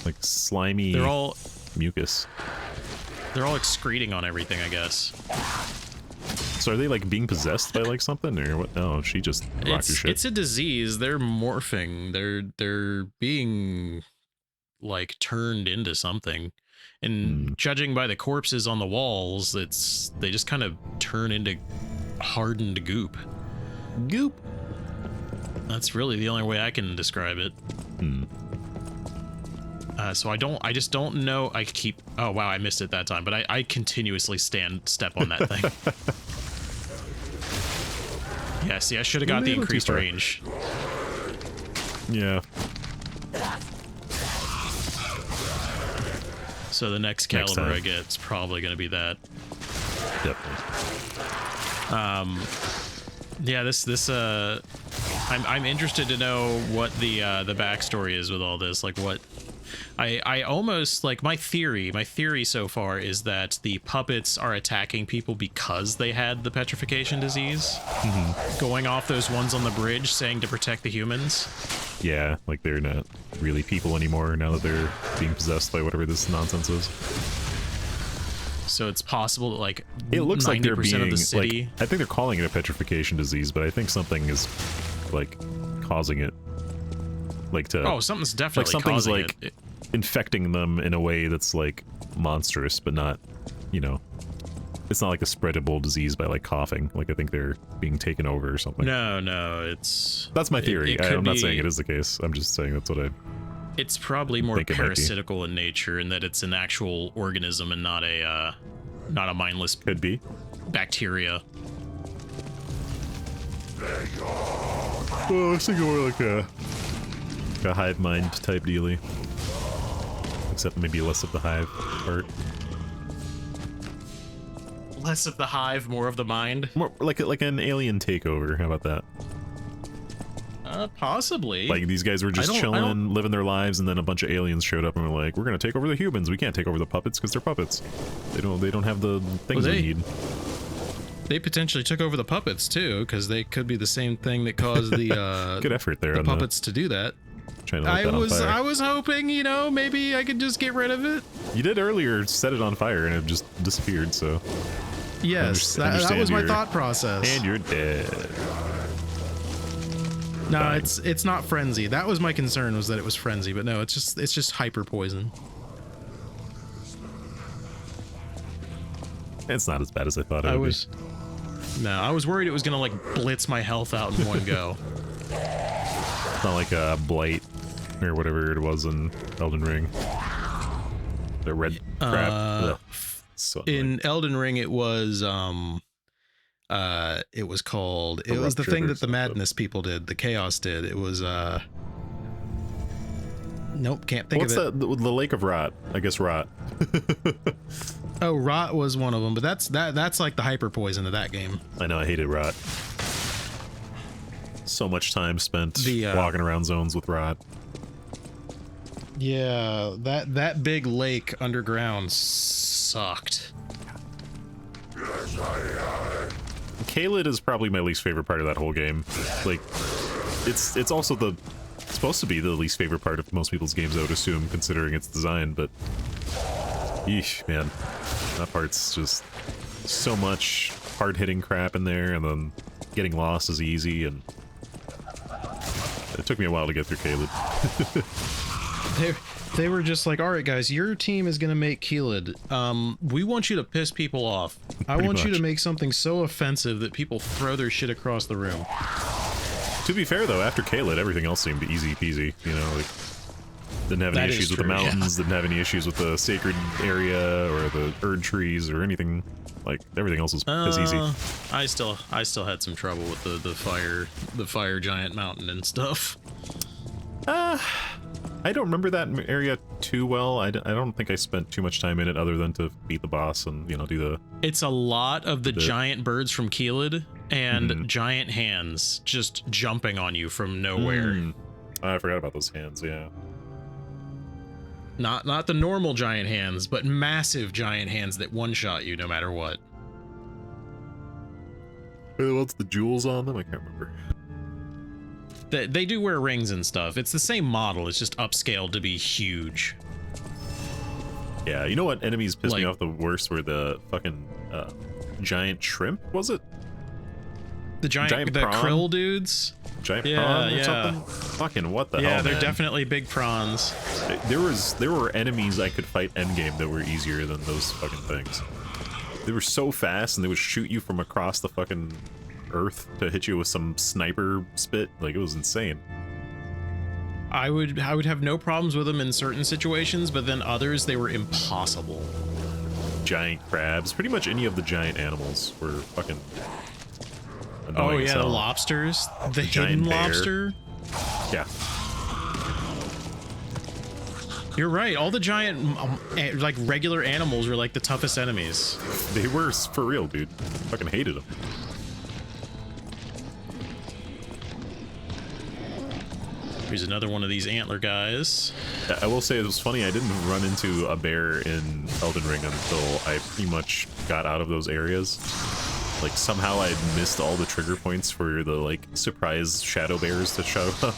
Like slimy. They're all mucus. They're all excreting on everything, I guess. So are they like being possessed by like something or what? Oh, she just rocked your shit. It's a disease. They're morphing. They're being like turned into something. And judging by the corpses on the walls, they just kind of turn into hardened goop. Goop. That's really the only way I can describe it. So I just don't know. Oh wow, I missed it that time, but I continuously step on that thing. Yeah, see, I should have got the increased range. Yeah. So the next caliber I get is probably going to be that. Definitely. Yeah, I'm interested to know what the backstory is with all this. Like what I almost like my theory so far is that the puppets are attacking people because they had the petrification disease, going off those ones on the bridge saying to protect the humans. Yeah, like they're not really people anymore now that they're being possessed by whatever this nonsense is. So it's possible that like it looks like they're being of the city. like, I think they're calling it a petrification disease, but I think something is like causing it. Like to something's definitely like something's causing like it. Infecting them in a way that's like monstrous, but not, you know, it's not like a spreadable disease by like coughing. Like I think they're being taken over or something. No, that's my theory. I'm not saying it is the case. I'm just saying that's what I. It's probably more parasitical in nature, in that it's an actual organism and not a mindless Could be bacteria. Oh, I was thinking more like a hive mind type dealy. Except maybe less of the hive part. Less of the hive, more of the mind. More like an alien takeover. How about that? Possibly. Like these guys were just chilling, living their lives, and then a bunch of aliens showed up and were like, "We're gonna take over the humans. We can't take over the puppets because they're puppets. They don't have the things we need." They potentially took over the puppets too, because they could be the same thing that caused the good effort there. The puppets to do that. Trying to light that on fire. I was hoping, you know, maybe I could just get rid of it. You did earlier set it on fire and it just disappeared. So yes, that was my thought process. And you're dead. No, it's not frenzy. That was my concern, was that it was frenzy, but no, it's just hyper poison. It's not as bad as I thought it would be. No, I was worried it was gonna like blitz my health out in one go. It's not like a blight or whatever it was in Elden Ring. The red crap. So in Elden Ring, it was called. It was the thing that the Madness people did. The Chaos did. It was Nope, can't think of it. What's that? The Lake of Rot. I guess Rot. Oh, Rot was one of them, but that's like the hyper poison of that game. I know, I hated Rot. So much time spent walking around zones with Rot. Yeah, that big lake underground sucked. Caelid is probably my least favorite part of that whole game. Like, it's also it's supposed to be the least favorite part of most people's games, I would assume, considering its design, but... Eesh, man. That part's just so much hard-hitting crap in there, and then getting lost is easy, and... It took me a while to get through Caelid. They were just like, all right, guys, your team is going to make Caelid. We want you to piss people off. I want you to make something so offensive that people throw their shit across the room. To be fair, though, after Caelid, everything else seemed easy peasy, you know, like... Didn't have any issues with the mountains, didn't have any issues with the sacred area, or the Erd trees, or anything. Like, everything else was easy. I still had some trouble with the fire giant mountain and stuff. I don't remember that area too well. I don't think I spent too much time in it other than to beat the boss and, you know, do the... It's a lot of the giant birds from Caelid and giant hands just jumping on you from nowhere. I forgot about those hands, yeah. Not the normal giant hands, but massive giant hands that one-shot you no matter what. What's the jewels on them? I can't remember. They do wear rings and stuff. It's the same model, it's just upscaled to be huge. Yeah, you know what enemies pissed me off the worst were the fucking giant shrimp, was it? The giant the prawn? krill dudes? Giant prawn or something? Fucking what the hell, Yeah, they're man? definitely big prawns. There were enemies I could fight endgame that were easier than those fucking things. They were so fast and they would shoot you from across the fucking earth to hit you with some sniper spit. Like, it was insane. I would have no problems with them in certain situations, but then others they were impossible. Giant crabs, pretty much any of the giant animals were fucking annoying. Oh yeah, as the hell. lobsters, the giant hidden bear. lobster. Yeah. You're right. All the giant, like regular animals were like the toughest enemies. They were for real, dude. Fucking hated them. Here's another one of these antler guys. I will say it was funny. I didn't run into a bear in Elden Ring until I pretty much got out of those areas. Like somehow I missed all the trigger points for the like surprise shadow bears to show up.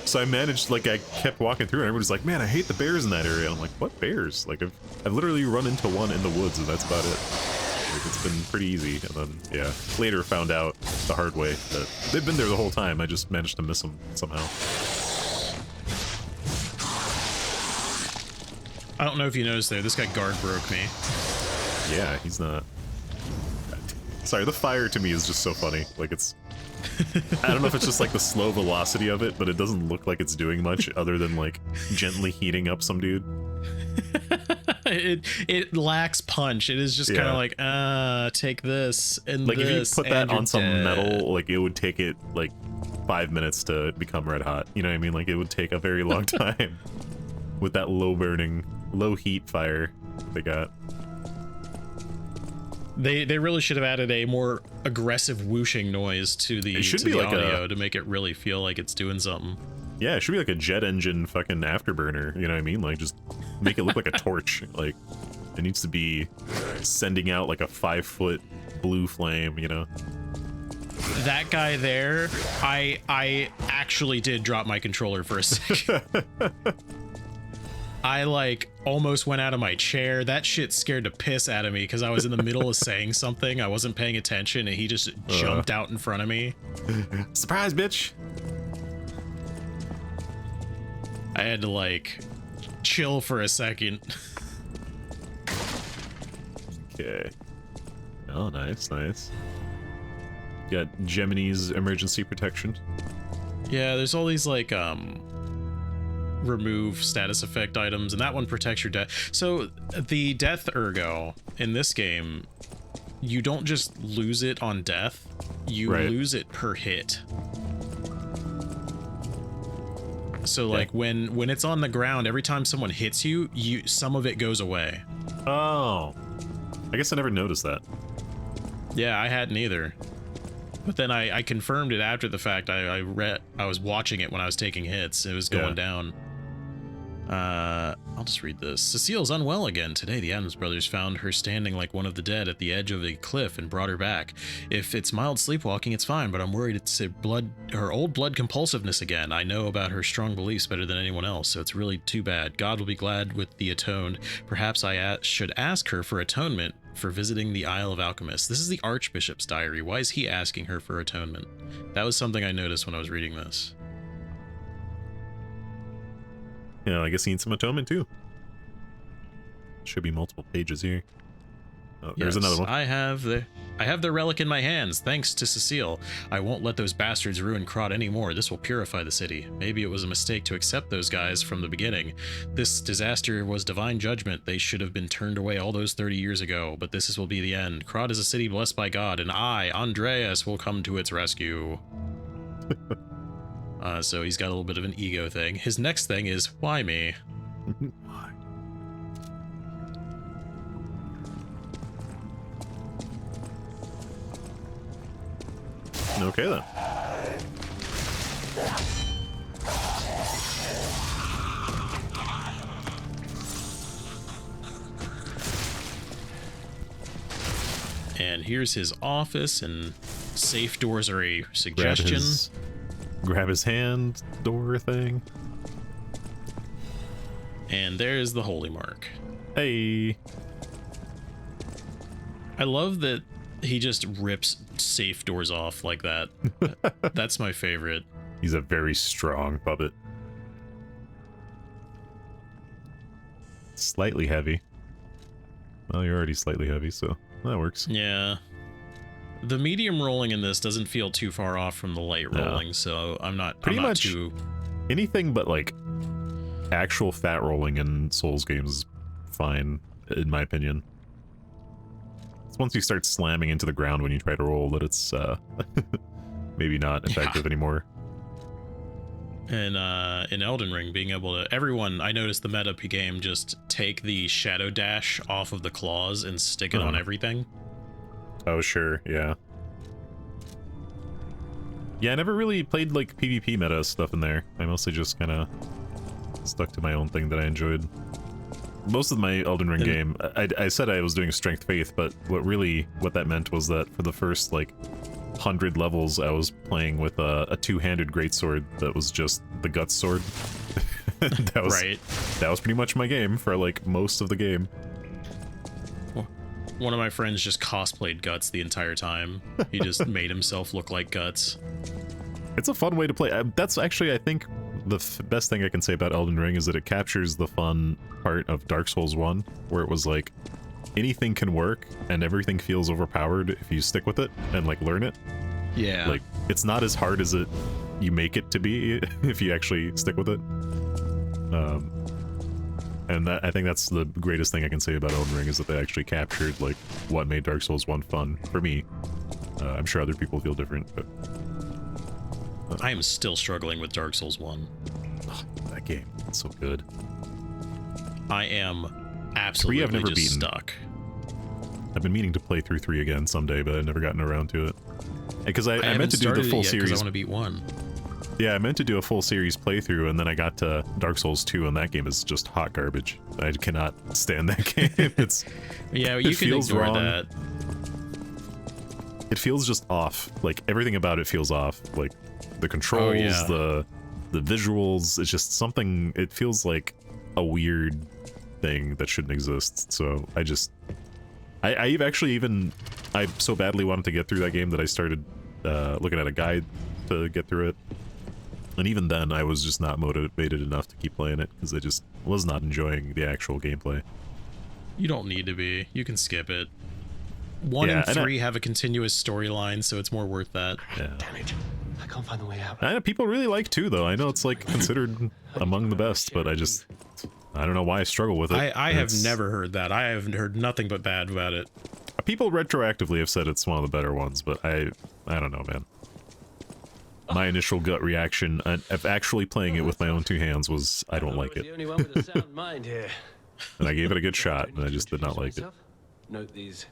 So I managed, like, I kept walking through and everybody's like, man, I hate the bears in that area. I'm like, what bears? Like, I've literally run into one in the woods and that's about it. Like, it's been pretty easy. And then, yeah, later found out the hard way that they've been there the whole time. I just managed to miss them somehow. I don't know if you noticed there, this guy guard broke me. Yeah, he's not... Sorry, the fire to me is just so funny. Like, it's... I don't know if it's just like the slow velocity of it, but it doesn't look like it's doing much other than like gently heating up some dude. it lacks punch. It is just kind of like, take this and like this. If you put that on some dead. metal, like it would take it like 5 minutes to become red hot. You know what I mean? Like it would take a very long time with that low burning, low heat fire they got. They really should have added a more aggressive whooshing noise to the, audio to make it really feel like it's doing something. Yeah, it should be like a jet engine fucking afterburner, you know what I mean? Like just make it look like a torch. Like it needs to be sending out like a 5-foot blue flame, you know? That guy there, I actually did drop my controller for a second. I like almost went out of my chair. That shit scared the piss out of me because I was in the middle of saying something. I wasn't paying attention and he just jumped out in front of me. Surprise, bitch! I had to like chill for a second. Okay. Oh, nice, nice. Got Gemini's emergency protection. Yeah, there's all these like remove status effect items, and that one protects your death. So the death ergo in this game, you don't just lose it on death, you lose it per hit. So like when it's on the ground, every time someone hits you, some of it goes away. Oh, I guess I never noticed that. Yeah, I hadn't either. But then I confirmed it after the fact. I was watching it when I was taking hits. It was going down. I'll just read this. Cecile's unwell again. Today, the Adams brothers found her standing like one of the dead at the edge of a cliff and brought her back. If it's mild sleepwalking, it's fine, but I'm worried it's her old blood compulsiveness again. I know about her strong beliefs better than anyone else, so it's really too bad. God will be glad with the atoned. Perhaps I should ask her for atonement for visiting the Isle of Alchemists. This is the Archbishop's diary. Why is he asking her for atonement? That was something I noticed when I was reading this. Yeah, I guess he needs some atonement too. Should be multiple pages here. Oh, there's another one. I have the relic in my hands, thanks to Cecile. I won't let those bastards ruin Krat anymore. This will purify the city. Maybe it was a mistake to accept those guys from the beginning. This disaster was divine judgment. They should have been turned away all those 30 years ago, but this will be the end. Krat is a city blessed by God, and I, Andreas, will come to its rescue. So he's got a little bit of an ego thing. His next thing is, why me? Why? Okay then. And here's his office, and safe doors are a suggestion. Grab his hand door thing. And there's the holy mark. Hey. I love that he just rips safe doors off like that. That's my favorite. He's a very strong puppet. Slightly heavy. Well, you're already slightly heavy, so that works. Yeah. The medium rolling in this doesn't feel too far off from the light rolling, so I'm not too... Anything but, like, actual fat rolling in Souls games is fine, in my opinion. It's once you start slamming into the ground when you try to roll that it's, maybe not effective anymore. And in Elden Ring, being able to... Everyone, I noticed the meta game just take the shadow dash off of the claws and stick it on everything. Oh, sure, yeah. Yeah, I never really played, like, PvP meta stuff in there. I mostly just kind of stuck to my own thing that I enjoyed. Most of my Elden Ring game, I said I was doing Strength Faith, but what that meant was that for the first, like, 100 levels, I was playing with a two-handed greatsword that was just the Guts sword. That was pretty much my game for, like, most of the game. One of my friends just cosplayed Guts the entire time. He just made himself look like Guts. It's a fun way to play. That's actually, I think, the best thing I can say about Elden Ring is that it captures the fun part of Dark Souls 1, where it was like, anything can work, and everything feels overpowered if you stick with it and, like, learn it. Yeah. Like, it's not as hard as you make it to be if you actually stick with it. And I think that's the greatest thing I can say about Elden Ring, is that they actually captured, like, what made Dark Souls 1 fun, for me. I'm sure other people feel different, but... I am still struggling with Dark Souls 1. Oh, that game, it's so good. I am absolutely I've never beaten. Stuck. I've been meaning to play through 3 again someday, but I've never gotten around to it. Because I meant to do the full series. I want to beat 1. Yeah, I meant to do a full series playthrough, and then I got to Dark Souls 2, and that game is just hot garbage. I cannot stand that game. It's yeah, you can ignore wrong. that. It feels just off. Like, everything about it feels off. Like, the controls, the visuals, it's just something... It feels like a weird thing that shouldn't exist. So I actually even... I so badly wanted to get through that game that I started looking at a guide to get through it. And even then, I was just not motivated enough to keep playing it, because I just was not enjoying the actual gameplay. You don't need to be. You can skip it. 1 and 3 have a continuous storyline, so it's more worth that. Yeah. Damn it. I can't find the way out. I know people really like 2, though. I know it's, like, considered among the best, but I don't know why I struggle with it. I have never heard that. I have heard nothing but bad about it. People retroactively have said it's one of the better ones, but I don't know, man. My initial gut reaction of actually playing it with my own 2 hands was, I don't like it. The only one with a sound mind here. And I gave it a good shot, and I just did not like it. Note these.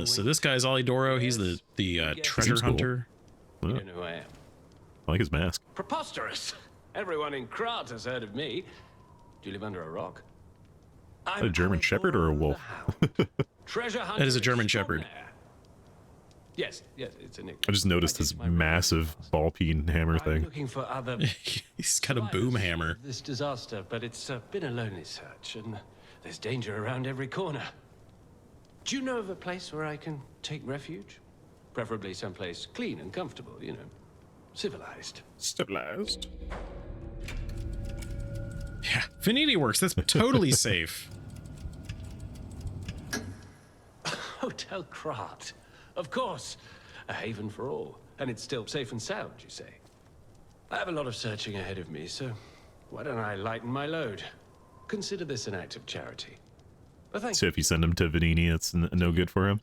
So this guy's Olidoro. He's the treasure Seems cool. hunter. Yeah. You know who I am. I like his mask. Preposterous. Everyone in Krat has heard of me. Do you live under a rock? A German Shepherd or a wolf? Treasure That is a German Shepherd. Yes, it's a nickname. I just noticed his massive ball peen hammer I'm thing. looking for other He's got a boom hammer. this disaster, but it's been a lonely search, and there's danger around every corner. Do you know of a place where I can take refuge? Preferably someplace clean and comfortable, you know, civilized. Civilized. Yeah, Vanity works. That's totally safe. Hotel Krat. Of course, a haven for all, and it's still safe and sound, you say. I have a lot of searching ahead of me, so why don't I lighten my load? Consider this an act of charity. But thank So if you send him to Vanini, it's no good for him?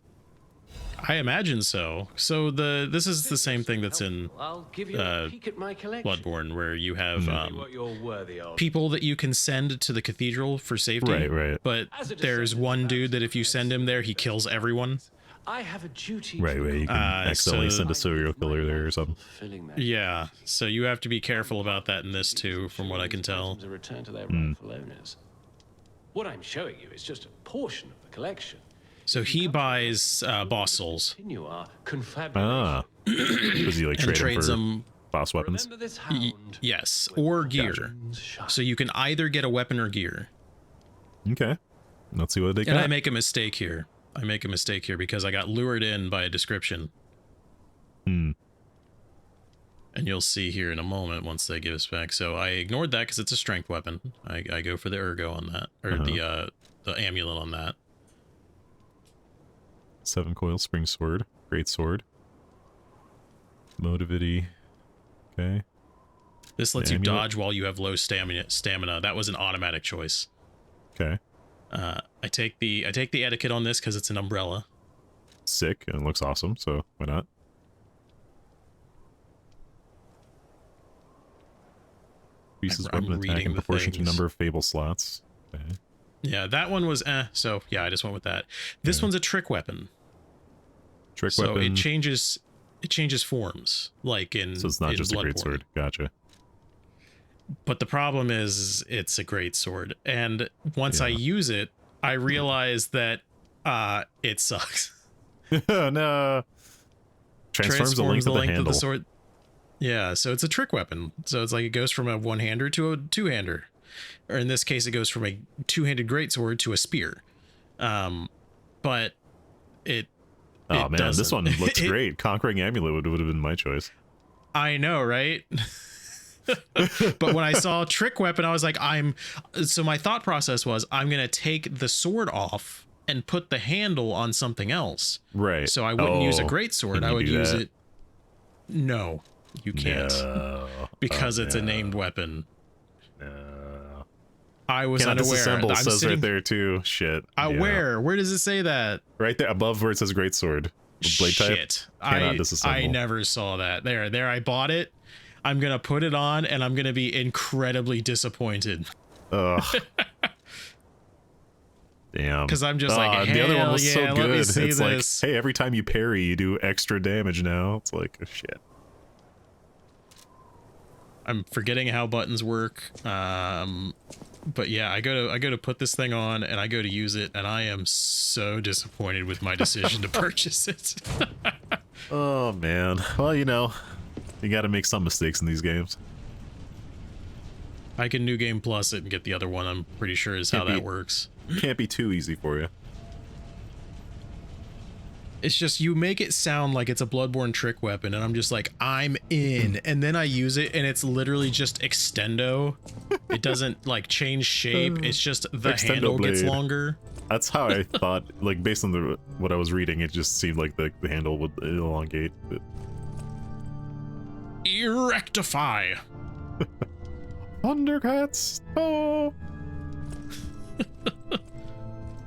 I imagine so. So this is the same thing that's in I'll give you a peek at my collection. Bloodborne, where you have What you're worthy of. people that you can send to the cathedral for safety. Right. But there's one dude that if you send him there, he kills everyone. I have a duty. Right. You can accidentally send a serial killer there or something. Yeah, so you have to be careful about that in this too, from what I can tell. A return to their rightful owners. What I'm showing you is just a portion of the collection. So he buys boss souls Continue our confabulation. Does he like and trade him trades for them. boss weapons? Remember this hound? Yes, or gear. Shut. So you can either get a weapon or gear. Okay. Let's see what they And got. I make a mistake here. Because I got lured in by a description. And you'll see here in a moment once they give us back. So I ignored that because it's a strength weapon. I go for the ergo on that, or the amulet on that. 7 coil spring sword. Great sword. Motivity. Okay. This lets you Amulet. dodge while you have low stamina. That was an automatic choice. Okay. I take the etiquette on this because it's an umbrella. Sick, and it looks awesome, so why not? Increases I'm weapon attack reading in the proportion to things. number of fable slots. Okay. Yeah, that one was so yeah, I just went with that. This one's a trick weapon. Trick So weapon. it changes forms, like in So it's not in just a great Bloodborne. sword. Gotcha. But the problem is it's a great sword. And once I use it, I realize that it sucks. No. Transforms the length of the handle. sword. Yeah, so it's a trick weapon. So it's like it goes from a one-hander to a two-hander. Or in this case, it goes from a two-handed greatsword to a spear. But it Oh it man, this doesn't. one looks great. Conquering Amulet would have been my choice. I know, right? But when I saw trick weapon, I was like, so my thought process was I'm going to take the sword off and put the handle on something else. Right. So I wouldn't use a great sword. can I you would do use that? it. No, you can't No. because Oh, it's a no. named weapon. No. I was Cannot unaware. disassemble I'm says sitting, right there too. Shit. Yeah. Where does it say that? Right there above where it says great sword. Blade type. Shit. Cannot I disassemble. never saw that. There I bought it. I'm going to put it on and I'm going to be incredibly disappointed. Ugh. Damn. Because I'm just like, the other one was hell so yeah, let me good. see It's this. like, hey, every time you parry, you do extra damage now. It's like, oh, shit. I'm forgetting how buttons work. But yeah, I go to put this thing on and I go to use it and I am so disappointed with my decision to purchase it. Oh, man. Well, you know, you got to make some mistakes in these games. I can New Game Plus it and get the other one. I'm pretty sure is how Can't be- that works. Can't be too easy for you. It's just you make it sound like it's a Bloodborne trick weapon, and I'm just like, I'm in. And then I use it, and it's literally just extendo. It doesn't like change shape. It's just the Extendo handle gets blade. longer. That's how I thought, like, based on what I was reading, it just seemed like the handle would elongate. But... Rectify. Thundercats! Oh!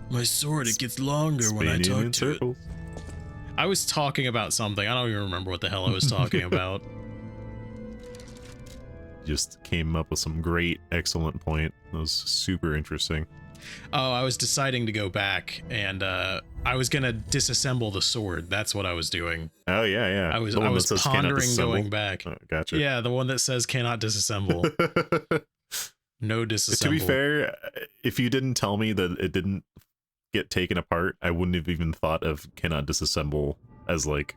My sword, it gets longer when I Spinning talk in to it. circles. I was talking about something. I don't even remember what the hell I was talking about. Just came up with some great, excellent point. That was super interesting. Oh, I was deciding to go back, and I was gonna disassemble the sword. That's what I was doing. Oh, yeah. I was The one that says cannot pondering disassemble. going back. Oh, gotcha. Yeah, the one that says cannot disassemble. No disassemble. To be fair, if you didn't tell me that it didn't get taken apart, I wouldn't have even thought of cannot disassemble as like,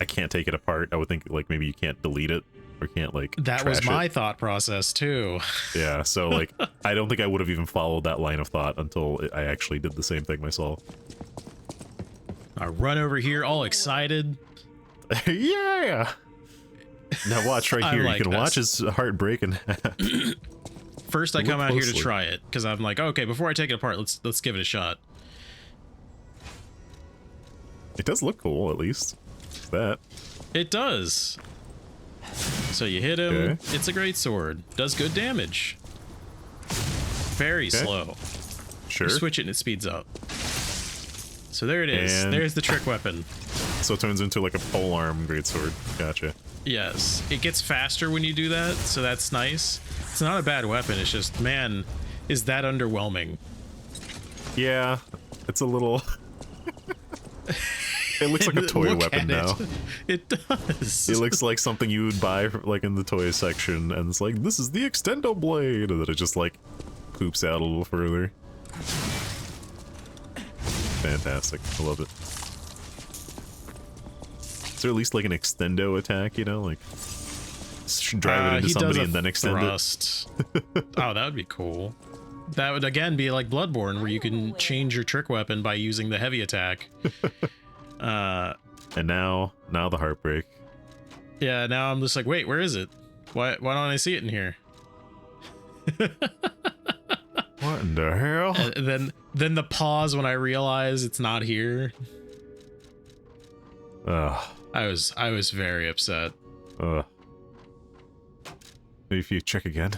I can't take it apart. I would think like maybe you can't delete it or can't like that was trash my it. thought process too. Yeah, so like I don't think I would have even followed that line of thought until I actually did the same thing myself. I run over here all excited. Yeah. Now watch right I here. like You can this. watch his heart break in half. First I Look come out here to closely. try it because I'm like, okay, before I take it apart, let's give it a shot. It does look cool, at least. That. It does. So you hit him. Okay. It's a great sword. Does good damage. Very slow. Sure. You switch it and it speeds up. So there it is. And- There's the trick weapon. So it turns into like a polearm greatsword. Gotcha. Yes. It gets faster when you do that, so that's nice. It's not a bad weapon. It's just, man, is that underwhelming. Yeah, it's a little. It looks like a toy Look weapon at now. It does. It looks like something you would buy like in the toy section, and it's like, this is the extendo blade, and then it just like poops out a little further. Fantastic. I love it. Is there at least like an extendo attack, you know, like drive it into he does somebody a and then extend thrust. Oh, that would be cool. That would again be like Bloodborne, where you can change your trick weapon by using the heavy attack. And now the heartbreak. Yeah, now I'm just like, wait, where is it? Why don't I see it in here? What in the hell? And then the pause when I realize it's not here. Ugh. I was very upset. Maybe if you check again.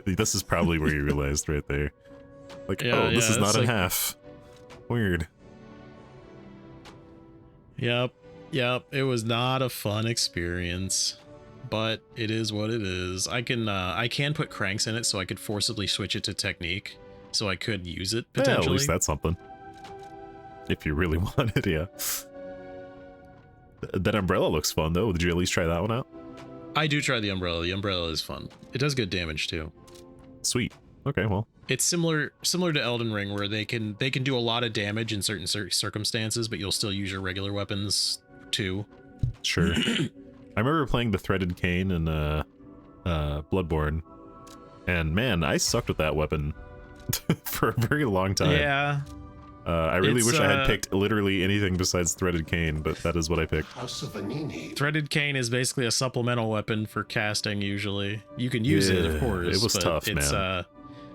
This is probably where you realized right there. Like, Yeah, oh, this yeah, is not it's in like- half. Weird. Yep. It was not a fun experience, but it is what it is. I can put cranks in it, so I could forcibly switch it to technique, so I could use it Yeah, potentially. at least that's something. If you really wanted, yeah. That umbrella looks fun, though. Did you at least try that one out? I do try the umbrella. The umbrella is fun. It does good damage too. Sweet. Okay, well. It's similar to Elden Ring, where they can do a lot of damage in certain circumstances, but you'll still use your regular weapons too. Sure. I remember playing the threaded cane in Bloodborne, and man, I sucked with that weapon for a very long time. Yeah. I really It's, wish I had picked literally anything besides threaded cane, but that is what I picked. House of Vanini. Threaded cane is basically a supplemental weapon for casting. Usually, you can use it, of Yeah, course. it was but tough, it's, man.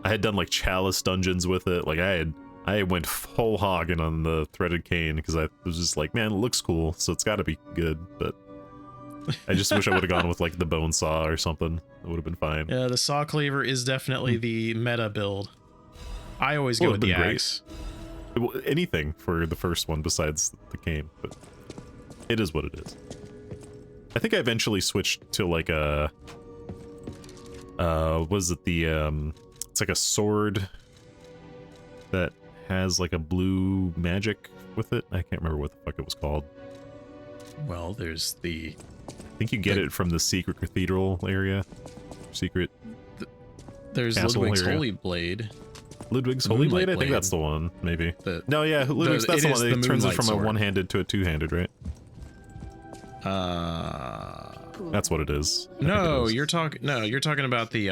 I had done like chalice dungeons with it. Like I went whole hogging on the threaded cane because I was just like, man, it looks cool, so it's got to be good. But I just wish I would have gone with like the bone saw or something. It would have been fine. Yeah, the saw cleaver is definitely the meta build. I always go Well, with it'd the been great. axe. Anything for the first one besides the cane, but it is what it is. I think I eventually switched to like a was it the it's like a sword that has like a blue magic with it. I can't remember what the fuck it was called. Well, there's the I think you get it from the secret cathedral area. Secret there's Castle Ludwig's area. Holy Blade. Ludwig's The Holy Moonlight Blade? I think Blade. that's the one, maybe. The No, yeah, Ludwig's, that's it the is one that the turns it Moonlight from sword. a one-handed to a two-handed, right? That's what it is. I think it No, is. you're talking about the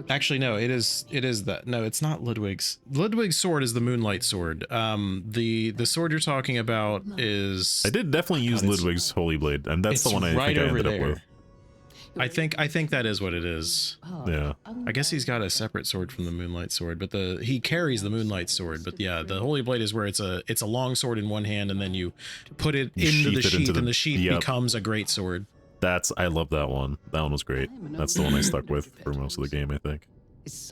Actually, no, it is that. No, it's not Ludwig's. Ludwig's sword is the Moonlight sword. The sword you're talking about is I did definitely use it's- Ludwig's Holy Blade, and that's the it's one I right think I over ended there. up with. I think that is what it is. Yeah. I guess he's got a separate sword from the Moonlight sword, but he carries the Moonlight sword. But yeah, the Holy Blade is where it's a long sword in one hand, and then you put it You into the sheath it sheath, into the- and the sheath yep. becomes a great sword. I love that one. That one was great. That's the one I stuck with for most of the game, I think.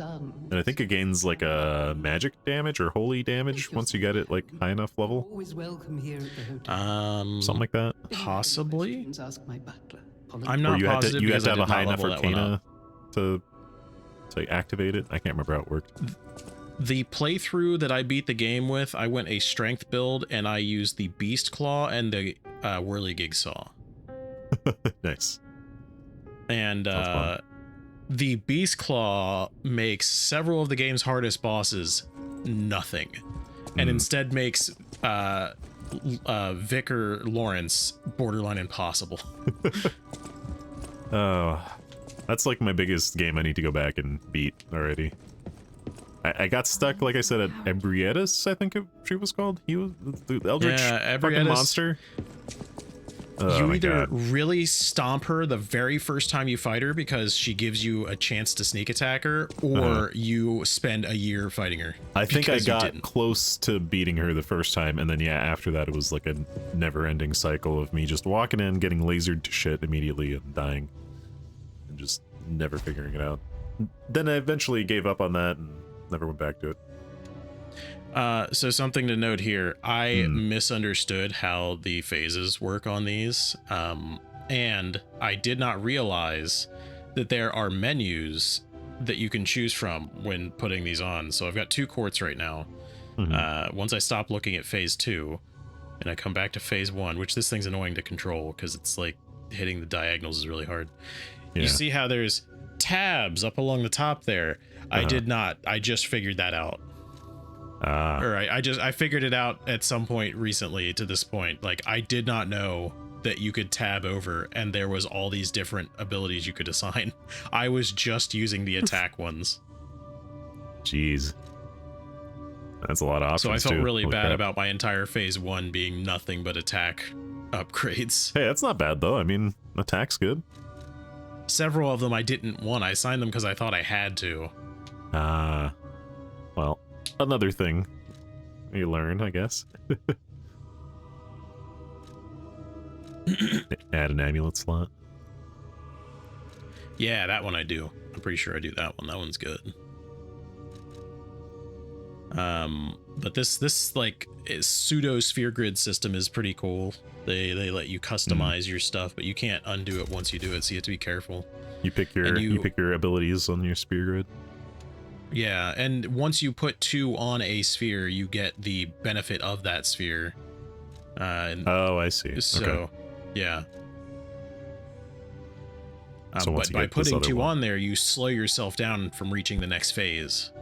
And I think it gains like a magic damage or holy damage once you get it like high enough level. Always welcome here at the hotel. Something like that. Possibly. Ask my butler. I'm Or not you had positive to because have I a did high not enough level that one arcana up. to activate it. I can't remember how it worked. The playthrough that I beat the game with, I went a strength build and I used the Beast Claw and the Whirligig Saw. Nice. And Sounds fun. the Beast Claw makes several of the game's hardest bosses nothing, and instead makes Vicar Lawrence borderline impossible. Oh, that's like my biggest game I need to go back and beat already. I got stuck, like I said, at Ebrietas, I think she was called. He was the eldritch fucking Ebrietas. monster. Oh, You my either God. really stomp her the very first time you fight her because she gives you a chance to sneak attack her, or you spend a year fighting her. I think I because you got didn't. close to beating her the first time, and then yeah, after that it was like a never-ending cycle of me just walking in, getting lasered to shit immediately, and dying, and just never figuring it out. Then I eventually gave up on that and never went back to it. So something to note here, I misunderstood how the phases work on these, and I did not realize that there are menus that you can choose from when putting these on. So I've got 2 quartz right now. Once I stop looking at phase 2 and I come back to phase 1, which this thing's annoying to control because it's like hitting the diagonals is really hard. Yeah. You see how there's tabs up along the top there. I did not. I just figured that out. Or I figured it out at some point recently to this point. Like, I did not know that you could tab over and there was all these different abilities you could assign. I was just using the attack ones. Jeez. That's a lot of options. So I felt too. really Holy bad crap. about my entire phase 1 being nothing but attack upgrades. Hey, that's not bad though. I mean, attack's good. Several of them I didn't want. I signed them because I thought I had to. Well, another thing you learn, I guess. Add an amulet slot. Yeah, that one I do. I'm pretty sure I do that one. That one's good. But this like pseudo sphere grid system is pretty cool. They let you customize your stuff, but you can't undo it once you do it, so you have to be careful. You pick your you pick your abilities on your spear grid. Yeah, and once you put 2 on a sphere, you get the benefit of that sphere. Oh, I see. So, okay. yeah. So once but you by get this putting other 2 one- on there, you slow yourself down from reaching the next phase.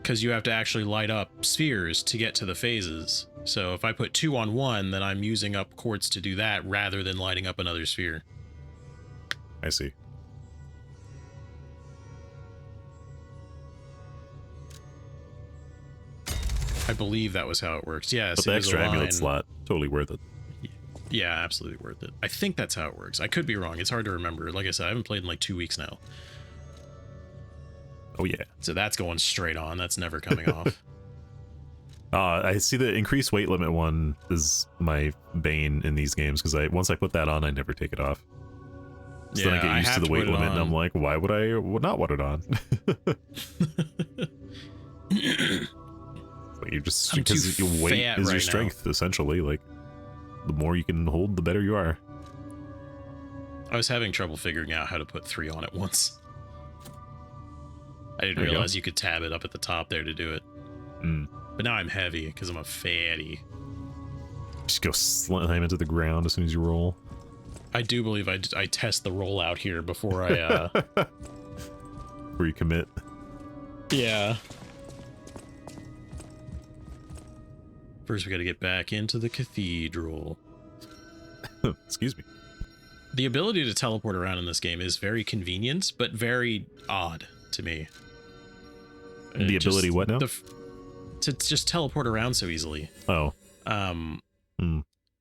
Because you have to actually light up spheres to get to the phases. So if I put 2 on one, then I'm using up quartz to do that rather than lighting up another sphere. I see. I believe that was how it works. Yes, But the it was a extra amulet line. slot, totally worth it. Yeah, absolutely worth it. I think that's how it works. I could be wrong. It's hard to remember. Like I said, I haven't played in like 2 weeks now. Oh yeah. So that's going straight on. That's never coming off. I see the increased weight limit one is my bane in these games because once I put that on, I never take it off. So then I get used to the weight limit, and I'm like, why would I not want it on? Like you're just I'm because too your weight fat is right your now. strength essentially. Like the more you can hold, the better you are. I was having trouble figuring out how to put 3 on at once. I didn't There you realize you could tab it up at the top there to do it. Mm. But now I'm heavy because I'm a fatty. Just go slam into the ground as soon as you roll. I do believe I test the rollout here before I, Where you commit. Yeah. First, we got to get back into the cathedral. Excuse me. The ability to teleport around in this game is very convenient, but very odd to me. The ability what now? To just teleport around so easily. Oh.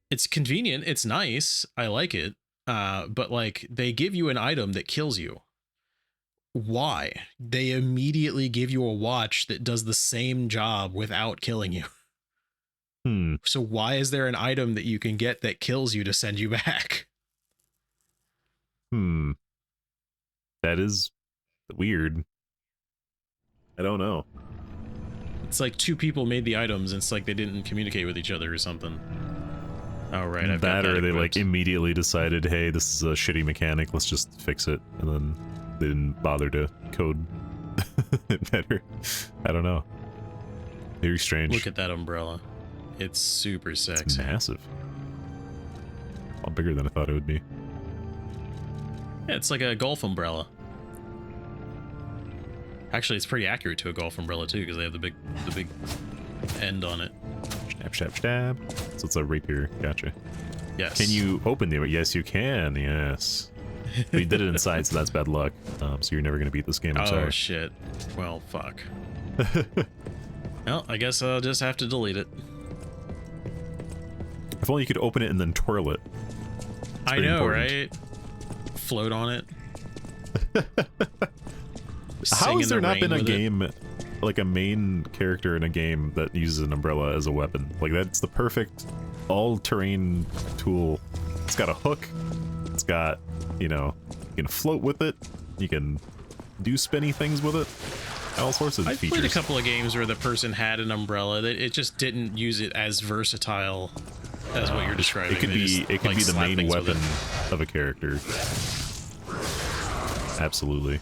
It's convenient. It's nice. I like it. But like they give you an item that kills you. Why? They immediately give you a watch that does the same job without killing you. So why is there an item that you can get that kills you to send you back? That is weird. I don't know. It's like 2 people made the items, and it's like they didn't communicate with each other or something. Oh, right. I've got that Or they equipped. like immediately decided, hey, this is a shitty mechanic, let's just fix it. And then they didn't bother to code it better. I don't know. Very strange. Look at that umbrella. It's super It's sexy. massive. A lot bigger than I thought it would be. Yeah, it's like a golf umbrella. Actually, it's pretty accurate to a golf umbrella too, because they have the big end on it. Stab, stab, stab. So it's a rapier. Gotcha. Yes. Can you open the... Yes, you can. Yes. But you did it inside, so that's bad luck. So you're never going to beat this game. I'm sorry. Oh, shit. Well, fuck. Well, I guess I'll just have to delete it. If only you could open it and then twirl it. I know, right? Float on it. How has there not been a it. game, like a main character in a game that uses an umbrella as a weapon? Like, that's the perfect all-terrain tool. It's got a hook. It's got, you know, you can float with it. You can do spinny things with it. All sorts of features. I played a couple of games where the person had an umbrella that it just didn't use it as versatile as what you're describing. It could be the main weapon of a character. Absolutely.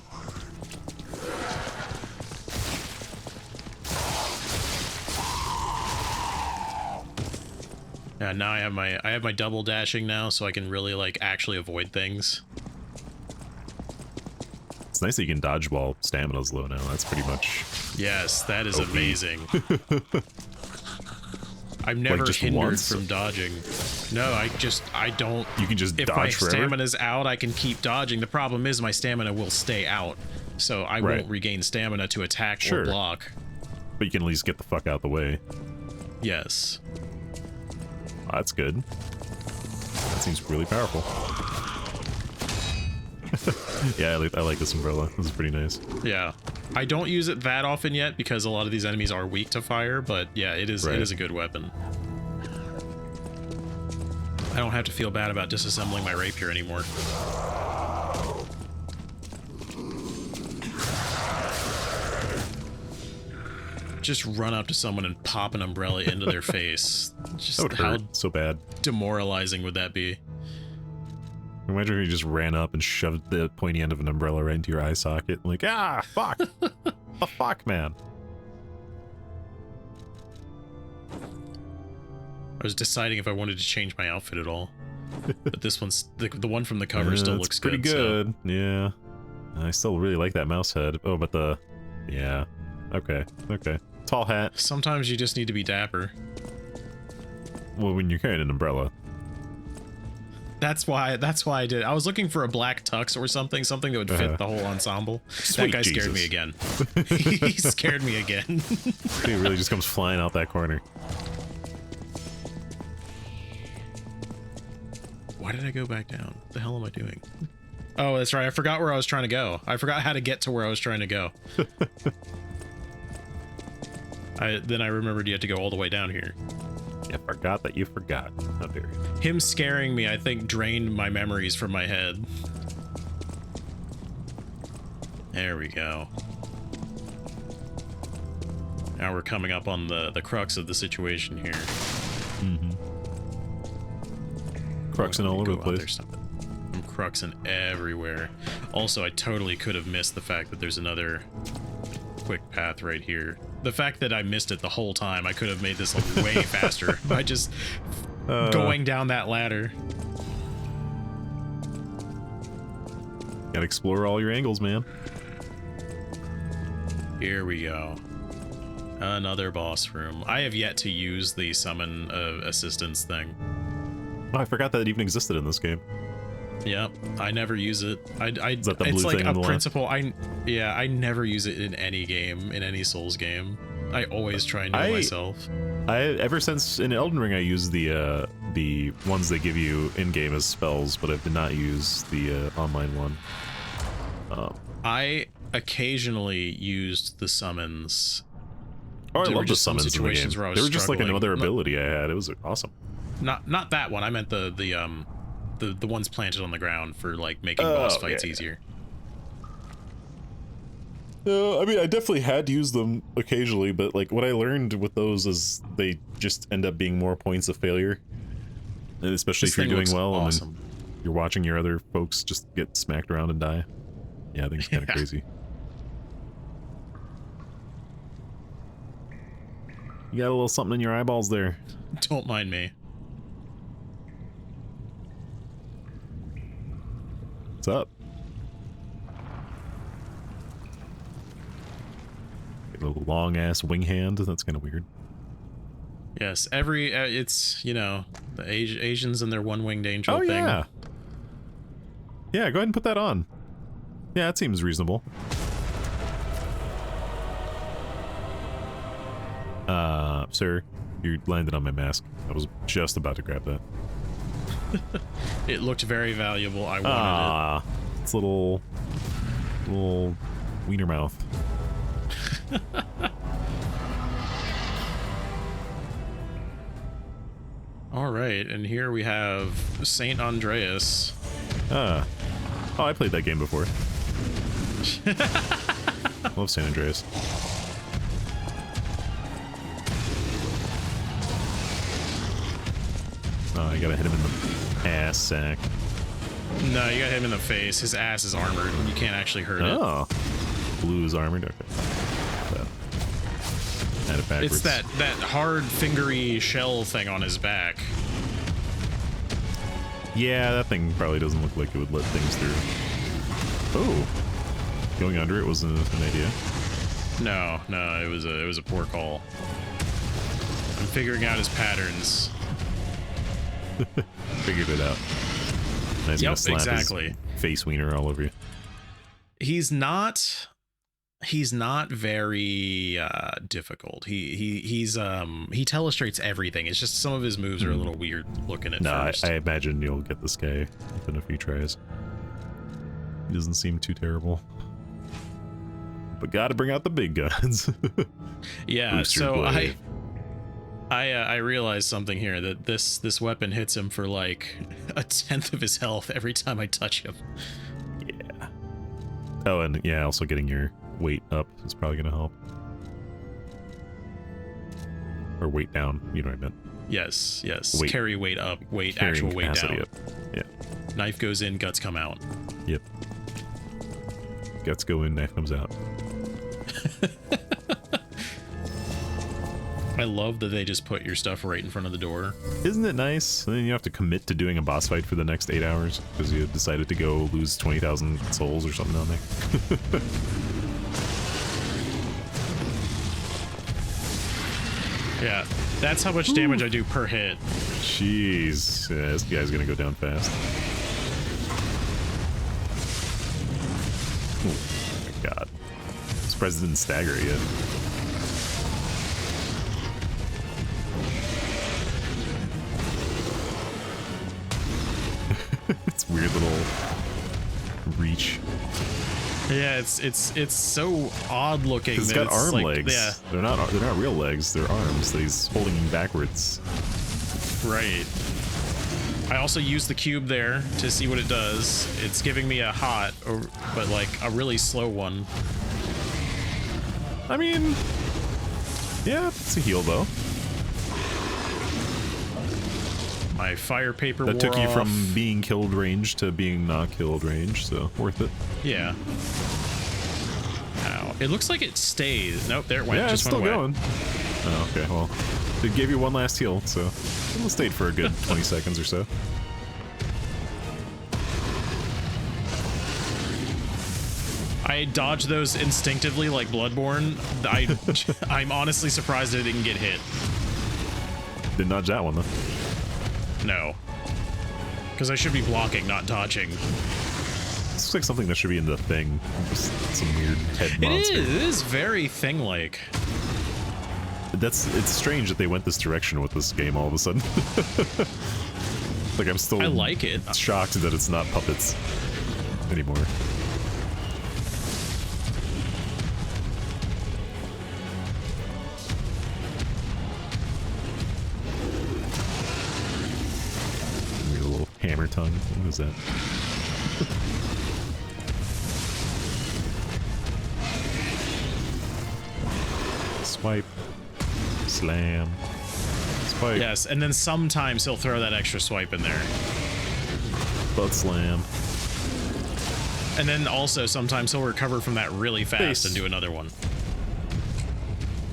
Yeah, now I have my double dashing now, so I can really like actually avoid things. It's nice that you can dodge while stamina's low now. That's pretty much... Yes, that is OP. amazing. I'm never just hindered once? from dodging. No, I don't. You can just if dodge my forever? stamina's out, I can keep dodging. The problem is my stamina will stay out, so I Right. won't regain stamina to attack Sure. or block. But you can at least get the fuck out the way. Yes. Oh, that's good. That seems really powerful. Yeah, I like this umbrella. This is pretty nice. Yeah. I don't use it that often yet because a lot of these enemies are weak to fire, but yeah, it is a good weapon. I don't have to feel bad about disassembling my rapier anymore. Just run up to someone and pop an umbrella into their face. Just That would how hurt so bad. demoralizing would that be? Imagine if you just ran up and shoved the pointy end of an umbrella right into your eye socket. Like, ah, fuck. The fuck, man. I was deciding if I wanted to change my outfit at all. But this one's the one from the cover still It's looks pretty good. good. Yeah. I still really like that mouse head. Oh, but the... Yeah. Okay. Okay. Tall hat. So sometimes you just need to be dapper. Well, when you're carrying an umbrella. That's why I did. I was looking for a black tux or something that would fit the whole ensemble. Sweet that guy scared Jesus. me again. He scared me again. He really just comes flying out that corner. Why did I go back down? What the hell am I doing? Oh, that's right. I forgot where I was trying to go. I forgot how to get to where I was trying to go. Then I remembered you had to go all the way down here. You forgot that you forgot. How dare you. Him scaring me, I think, drained my memories from my head. There we go. Now we're coming up on the crux of the situation here. Mm-hmm. Cruxing all over the place. I'm cruxing everywhere. Also, I totally could have missed the fact that there's another quick path right here. The fact that I missed it the whole time, I could have made this way faster by just going down that ladder. Gotta explore all your angles, man. Here we go. Another boss room. I have yet to use the summon assistance thing. Oh, I forgot that it even existed in this game. Yep, I never use it. Is that the it's blue like thing a on the left? principle. I never use it in any game, in any Souls game. I always try and do it myself. Ever since in Elden Ring, I use the ones they give you in game as spells, but I did not use the online one. I occasionally used the summons. Oh, I There were love the just some summons in the game. situations where I was They were just like struggling. another ability I had. It was awesome. Not that one. I meant the ones planted on the ground for like making boss fights yeah. easier. I mean, I definitely had to use them occasionally, but like what I learned with those is they just end up being more points of failure, and especially This if you're thing doing looks well awesome. and then you're watching your other folks just get smacked around and die. Yeah, I think it's kind of Yeah. crazy. You got a little something in your eyeballs there. Don't mind me. What's up? A long ass wing hand. That's kind of weird. Yes, every it's, you know, the Asians and their one-winged angel thing. Yeah. Yeah, go ahead and put that on. Yeah, that seems reasonable. Sir, you landed on my mask. I was just about to grab that. It looked very valuable. I wanted it. It's little wiener mouth. All right, and here we have Saint Andreas. Oh, I played that game before. Love San Andreas. Oh, you gotta hit him in the ass sack. No, you got him in the face. His ass is armored. You can't actually hurt it. Oh, blue is armored. Okay. Had it backwards. It's that hard fingery shell thing on his back. Yeah, that thing probably doesn't look like it would let things through. Oh, going under it wasn't an idea. No, it was a poor call. I'm figuring out his patterns. Figured it out. Now he's gonna slap exactly. his face wiener all over you. He's not very difficult. He telestrates everything. It's just some of his moves are a little weird looking at first. I imagine you'll get this guy within a few tries. He doesn't seem too terrible. But gotta bring out the big guns. Yeah, Booster so blade. I realized something here, that this weapon hits him for like 1/10 of his health every time I touch him. Yeah. Oh, and yeah, also getting your weight up is probably gonna help. Or weight down, you know what I meant. Yes. Weight. Carry weight up, Carrying actual weight capacity down. up. Yeah. Knife goes in, guts come out. Yep. Guts go in, knife comes out. I love that they just put your stuff right in front of the door. Isn't it nice? And then you have to commit to doing a boss fight for the next 8 hours because you decided to go lose 20,000 souls or something down there. Yeah, that's how much damage I do per hit. Jeez. Yeah, this guy's gonna go down fast. Oh my god. This president stagger yet. It's weird little reach. Yeah, it's so odd looking. It's that got it's arm like, legs. Yeah, They're not real legs. They're arms that he's holding backwards. right. I also use the cube there to see what it does. It's giving me a hot, but like a really slow one. I mean, yeah, it's a heal though. My fire paper That wore took you off. from being killed range to being not killed range, so worth it. Yeah. Ow. It looks like it stayed. Nope, there it went. Yeah, Just it's went still away. going. Oh, okay, well, it gave you one last heal, so it stayed for a good 20 seconds or so. I dodge those instinctively like Bloodborne. I'm honestly surprised I didn't get hit. Didn't dodge that one though. No. Because I should be blocking, not dodging. This looks like something that should be in the Thing. Just some weird head monster. It is very Thing-like. It's strange that they went this direction with this game all of a sudden. Like I'm still I like it. shocked that it's not puppets anymore. Weird little hammer tongue. What is that? Swipe. Slam. Swipe. Yes, and then sometimes he'll throw that extra swipe in there. Butt slam. And then also sometimes he'll recover from that really fast Face. and do another one.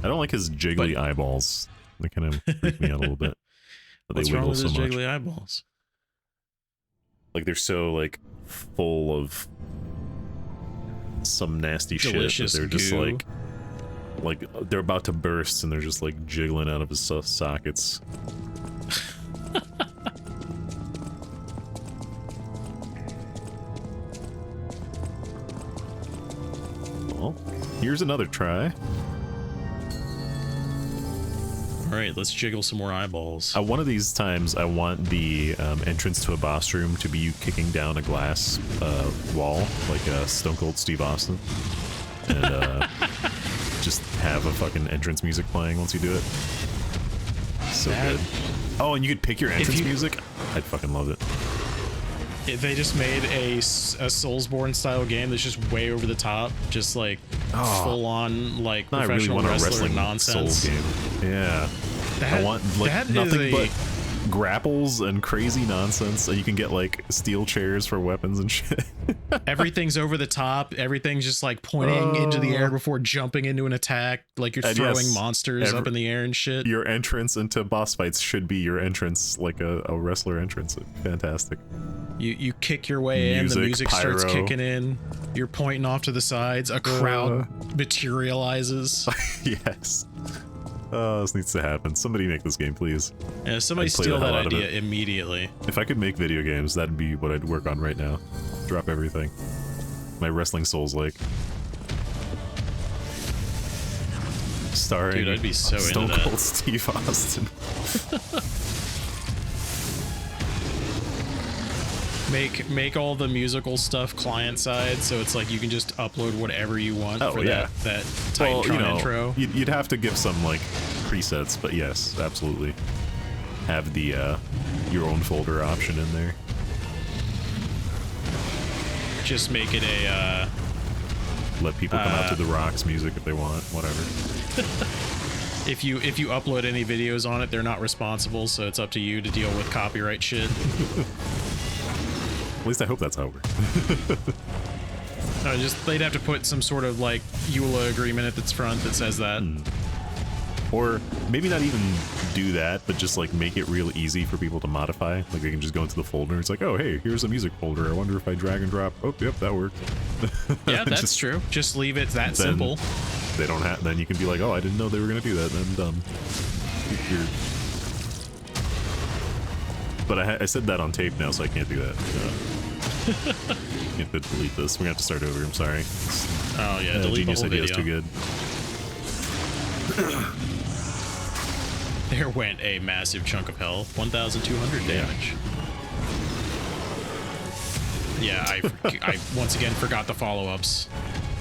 I don't like his jiggly But- eyeballs. They kind of freak me out a little bit. But What's they wrong wiggle with so his much. jiggly eyeballs? Like they're so like full of some nasty Delicious shit that they're just goo. like Like, they're about to burst and they're just like jiggling out of his sockets. Well, here's another try. Alright, let's jiggle some more eyeballs. One of these times, I want the entrance to a boss room to be you kicking down a glass wall, like Stone Cold Steve Austin. And just have a fucking entrance music playing once you do it. So good. Oh, and you could pick your entrance music? I'd fucking love it. If they just made a Soulsborne style game that's just way over the top, just like full on like I really professional want a wrestler wrestling nonsense. Souls game. Yeah. I want like that nothing is but grapples and crazy nonsense, so you can get like steel chairs for weapons and shit. Everything's over the top. Everything's just like pointing into the air before jumping into an attack. Like you're throwing monsters up in the air and shit. Your entrance into boss fights should be your entrance, like a wrestler entrance. Fantastic. You kick your way in, the music starts kicking in, you're pointing off to the sides, a crowd materializes. Yes. Oh, this needs to happen. Somebody make this game, please. Yeah, somebody steal that idea immediately. If I could make video games, that'd be what I'd work on right now. Drop everything. My wrestling Souls-like. Starring Dude, I'd be so Stone into that. Cold Steve Austin. Make all the musical stuff client side, so it's like you can just upload whatever you want for that Titantron intro. You'd have to give some like presets, but yes, absolutely. Have the your own folder option in there. Just make it a let people come out to the Rocks music if they want, whatever. if you upload any videos on it, they're not responsible, so it's up to you to deal with copyright shit. At least I hope that's how it works. They'd have to put some sort of like EULA agreement at its front that says that. Or maybe not even do that, but just like make it real easy for people to modify. Like they can just go into the folder. It's like, oh, hey, here's a music folder. I wonder if I drag and drop. Oh, yep, that worked. Yeah, that's true. Just leave it that simple. They don't have. Then you can be like, oh, I didn't know they were gonna do that. Then I'm dumb. But I said that on tape now, so I can't do that. Can't delete this. We're gonna have to start over. I'm sorry. Oh yeah, delete the whole video. Is too good. There went a massive chunk of hell. 1,200 damage. Yeah, I once again forgot the follow-ups.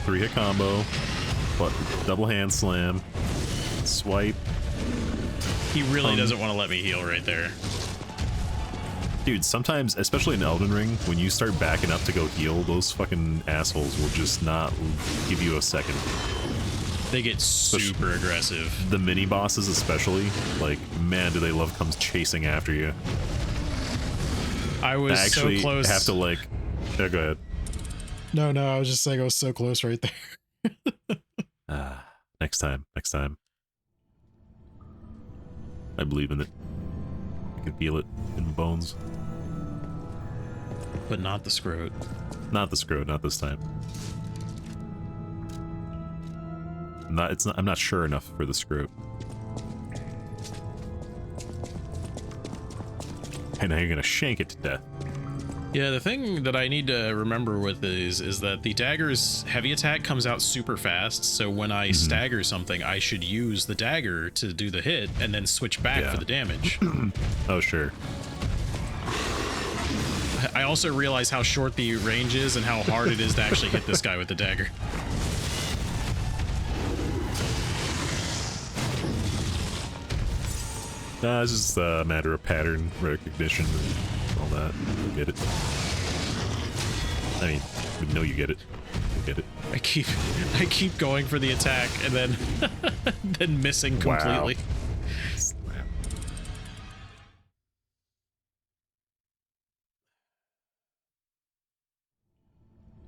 3-hit combo, but double hand slam, swipe. He really doesn't want to let me heal right there. Dude, sometimes, especially in Elden Ring, when you start backing up to go heal, those fucking assholes will just not give you a second. They get super aggressive. The mini bosses especially, like, man, do they love comes chasing after you. I was actually so close. Have to like, yeah, go ahead. No, I was just saying I was so close right there. Next time. I believe in it. I can feel it in my bones. But not the scrote. Not the scrote, not this time. I'm not sure enough for the scrote. And now you're gonna shank it to death. Yeah, the thing that I need to remember with is that the dagger's heavy attack comes out super fast, so when I stagger something, I should use the dagger to do the hit and then switch back for the damage. Oh, sure. I also realize how short the range is and how hard it is to actually hit this guy with the dagger. It's just a matter of pattern recognition and all that. You get it. I mean, we know you get it. You get it. I keep going for the attack and then then missing completely.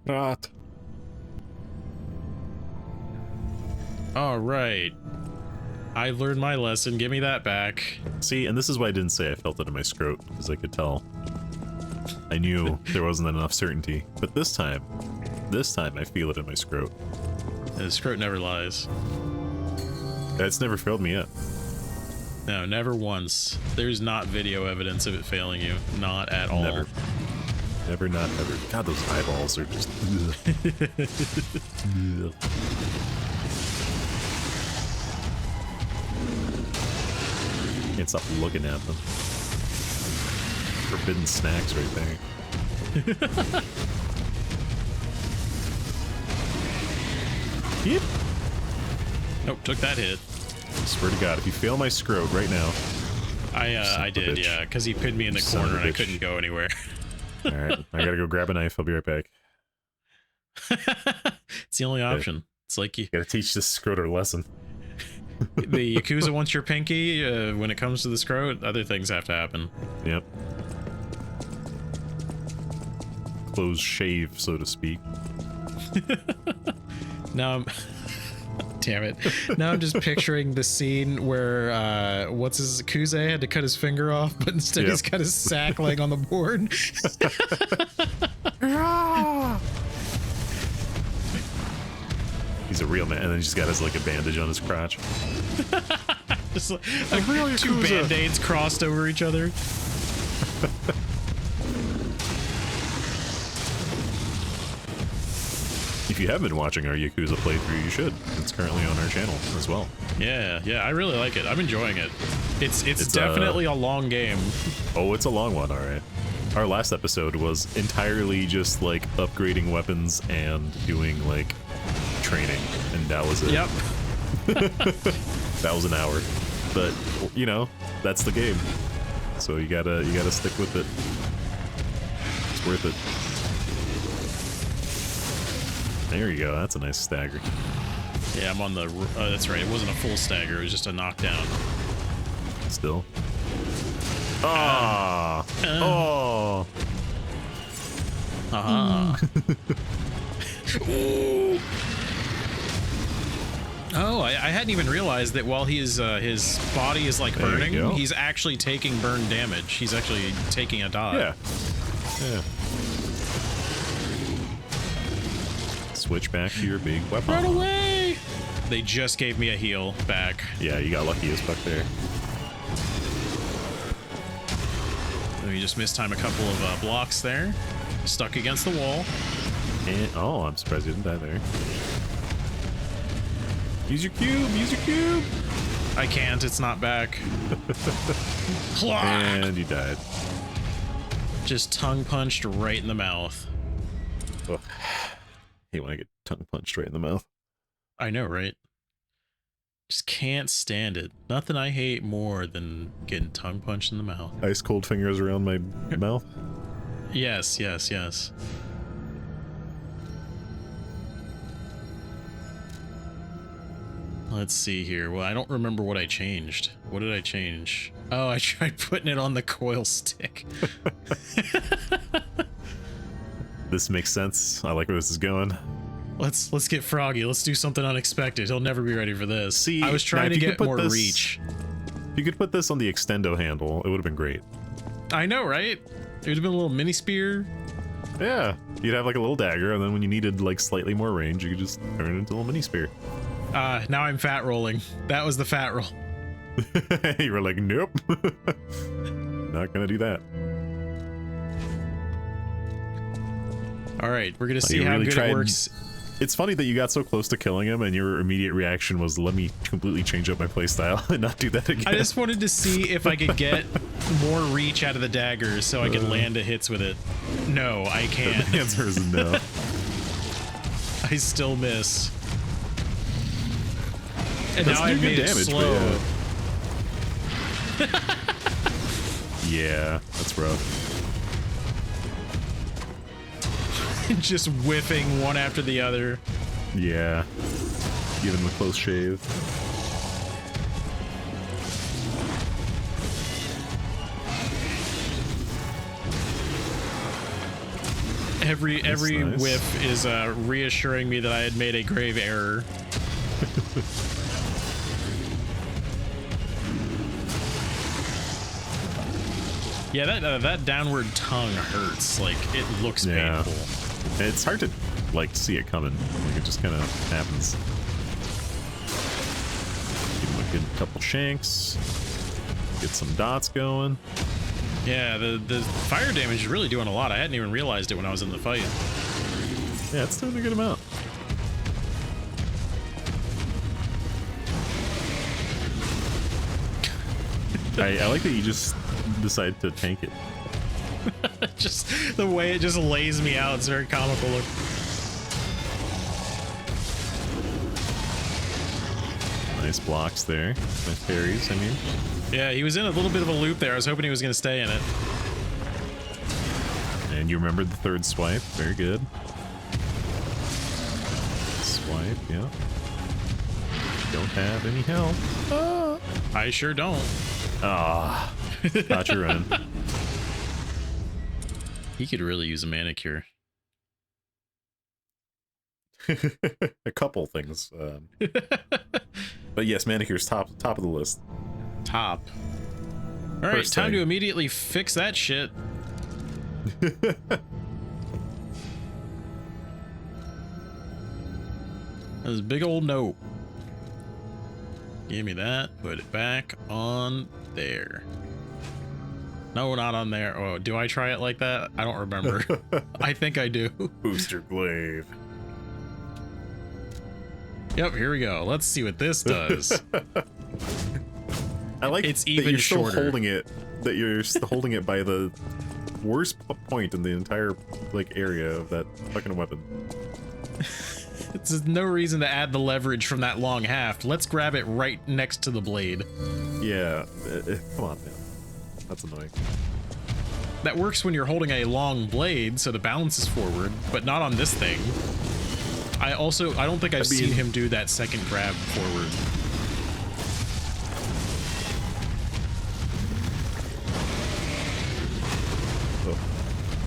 Wow. All right. I learned my lesson. Give me that back. See, and this is why I didn't say I felt it in my scrote, because I could tell. I knew there wasn't enough certainty. But this time I feel it in my scrote. The scrote never lies. That's never failed me yet. No, never once. There's not video evidence of it failing you. Not at all. Never. Never, not ever. God, those eyeballs are just... Ugh. Can't stop looking at them. Forbidden snacks right there. Yep. Nope, took that hit. I swear to God, if you fail my scrote right now... I did, yeah, because he pinned me in the corner and I couldn't go anywhere. Alright, I gotta go grab a knife. I'll be right back. It's the only option. It's like you Gotta teach this scrote a lesson. the Yakuza wants your pinky. When it comes to the scrote, other things have to happen. Yep. Close shave, so to speak. Now I'm... Damn it. Now I'm just picturing the scene where, what's his... Kuze had to cut his finger off, but instead Yep. he's got his sack laying on the board. He's a real man, and then he's just got his, like, a bandage on his crotch. Just like real two Yakuza. band-aids crossed over each other. If you have been watching our Yakuza playthrough, you should. It's currently on our channel as well. Yeah, I really like it. I'm enjoying it. It's definitely a long game. Oh, it's a long one, alright. Our last episode was entirely just, like, upgrading weapons and doing, like, training, and that was it. Yep. That was an hour. But, you know, that's the game. So you gotta stick with it. It's worth it. There you go, that's a nice stagger. Yeah, I'm on the... that's right, it wasn't a full stagger, it was just a knockdown. Still. Ah! Oh! Aha. Oh, I hadn't even realized that while his body is like There you burning, go. he's actually taking burn damage. He's actually taking a dodge. Yeah. Yeah. Switch back to your big weapon. Run away! They just gave me a heal back. Yeah, you got lucky as fuck there. Let me just mistime a couple of blocks there. Stuck against the wall. And, oh, I'm surprised you didn't die there. Use your cube! Use your cube! I can't, it's not back. Clock! And you died. Just tongue punched right in the mouth. Ugh. Hate when I get tongue punched right in the mouth. I know, right? Just can't stand it. Nothing I hate more than getting tongue punched in the mouth. Ice cold fingers around my mouth. Yes. Let's see here. Well, I don't remember what I changed. What did I change? Oh, I tried putting it on the coil stick. This makes sense. I like where this is going. Let's get Froggy. Let's do something unexpected. He'll never be ready for this. See, I was now, trying if to you get could put more this- reach. If you could put this on the extendo handle, it would have been great. I know, right? It would have been a little mini spear. Yeah, you'd have like a little dagger, and then when you needed like slightly more range, you could just turn it into a little mini spear. Now I'm fat rolling. That was the fat roll. You were like, nope. Not gonna do that. All right, we're gonna see you how really good tried- it works. It's funny that you got so close to killing him, and your immediate reaction was, let me completely change up my playstyle and not do that again. I just wanted to see if I could get more reach out of the daggers so I could land the hits with it. No, I can't. The answer is no. I still miss. And That's now I've good made it damage, slow. but yeah, that's rough. Just whiffing one after the other. Yeah. Give him a close shave. Every nice. whiff is reassuring me that I had made a grave error. Yeah, that downward tongue hurts. Like, it looks Yeah. painful. It's hard to, like, see it coming. Like, it just kind of happens. Get a couple shanks. Get some dots going. Yeah, the fire damage is really doing a lot. I hadn't even realized it when I was in the fight. Yeah, it's doing a good amount. I like that you just decide to tank it. Just the way it just lays me out, it's very comical look. Nice blocks there. Nice parries, I mean. Yeah, he was in a little bit of a loop there. I was hoping he was going to stay in it. And you remembered the third swipe. Very good. Swipe, yeah. Don't have any health. I sure don't. Ah, thought you run. He could really use a manicure. A couple things. But yes, manicure's top of the list. Top. All right, First time thing. to immediately fix that shit. This big old note. Give me that. Put it back on there. No, not on there. Oh, do I try it like that? I don't remember. I think I do. Booster glaive. Yep, here we go. Let's see what this does. I like It's that even you're still shorter. holding it. That you're still holding it by the worst point in the entire like area of that fucking weapon. There's no reason to add the leverage from that long haft. Let's grab it right next to the blade. Yeah, come on, man. That's annoying. That works when you're holding a long blade, so the balance is forward, but not on this thing. I don't think I've seen him do that second grab forward. Oh,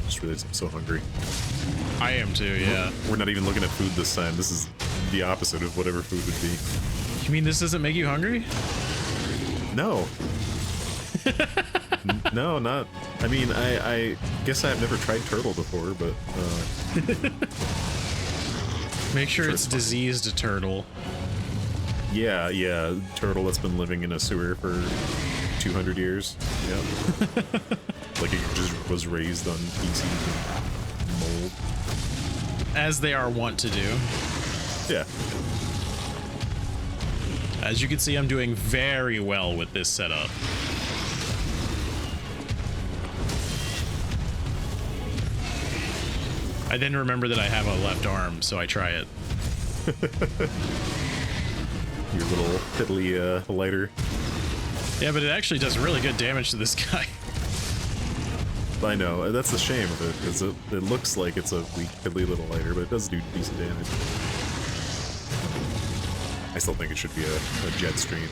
just realized I'm so hungry. I am too, yeah. We're not even looking at food this time. This is the opposite of whatever food would be. You mean this doesn't make you hungry? No. No, not. I mean, I guess I've never tried turtle before, but Make sure Sure it's it's fine. diseased turtle. yeah, turtle that's been living in a sewer for 200 years. Yep. Like it just was raised on feces and mold. As they are wont to do. Yeah. As you can see, I'm doing very well with this setup. I then remember that I have a left arm, so I try it. Your little piddly lighter. Yeah, but it actually does really good damage to this guy. I know, that's the shame of it, because it looks like it's a weak, piddly little lighter, but it does do decent damage. I still think it should be a jet stream.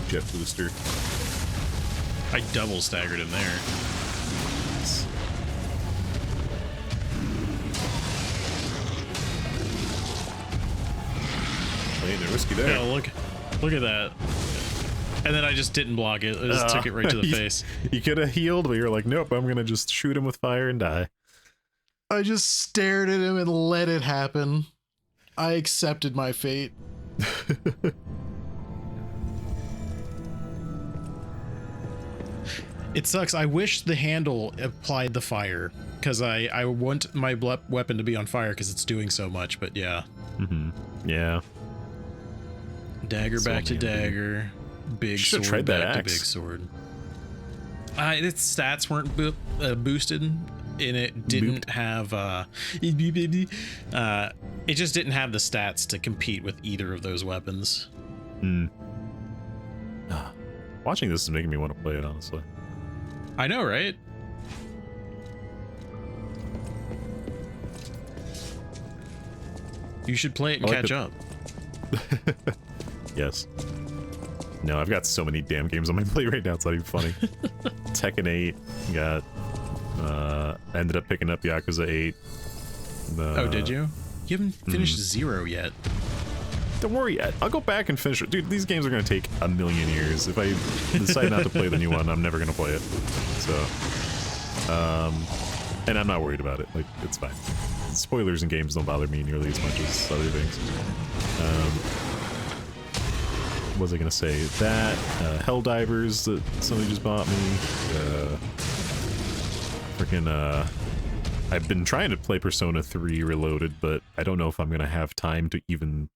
Jet booster. I double staggered him there. Playing their whiskey there. Yeah, look at that. And then I just didn't block it. I just took it right to the face. You could have healed, but you're like, nope, I'm gonna just shoot him with fire and die. I just stared at him and let it happen. I accepted my fate. It sucks. I wish the handle applied the fire, because I want my weapon to be on fire because it's doing so much, but yeah. Mm-hmm. Yeah. Dagger So back to handy. dagger. Big Should've sword tried that back to axe. big sword. Its stats weren't boosted, and it didn't have it just didn't have the stats to compete with either of those weapons. Watching this is making me want to play it, honestly. I know, right? You should play it and I like catch up. Yes. No, I've got so many damn games on my plate right now, it's not even funny. Tekken 8, got ended up picking up Yakuza 8. Oh, did you? You haven't finished 0 yet. Don't worry, I'll go back and finish it. Dude, these games are going to take a million years. If I decide not to play the new one, I'm never going to play it. So, and I'm not worried about it. Like, it's fine. Spoilers in games don't bother me nearly as much as other things. what was I gonna say? That Helldivers that somebody just bought me. Freaking I've been trying to play Persona 3 Reloaded, but I don't know if I'm gonna have time to even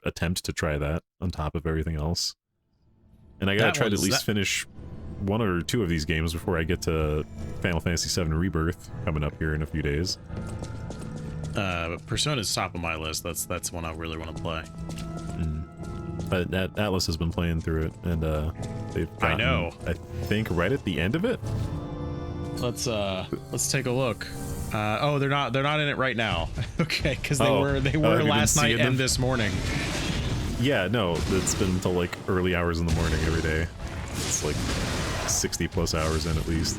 attempt to try that on top of everything else. And I gotta try to at least finish one or two of these games before I get to Final Fantasy VII Rebirth coming up here in a few days. Persona's top of my list. That's one I really want to play. But Atlas has been playing through it, and they've gotten, I know. I think right at the end of it. Let's take a look. Oh, they're not in it right now. Okay, because they were last night and this morning. Yeah, no, it's been until like early hours in the morning every day. It's like 60 plus hours in at least.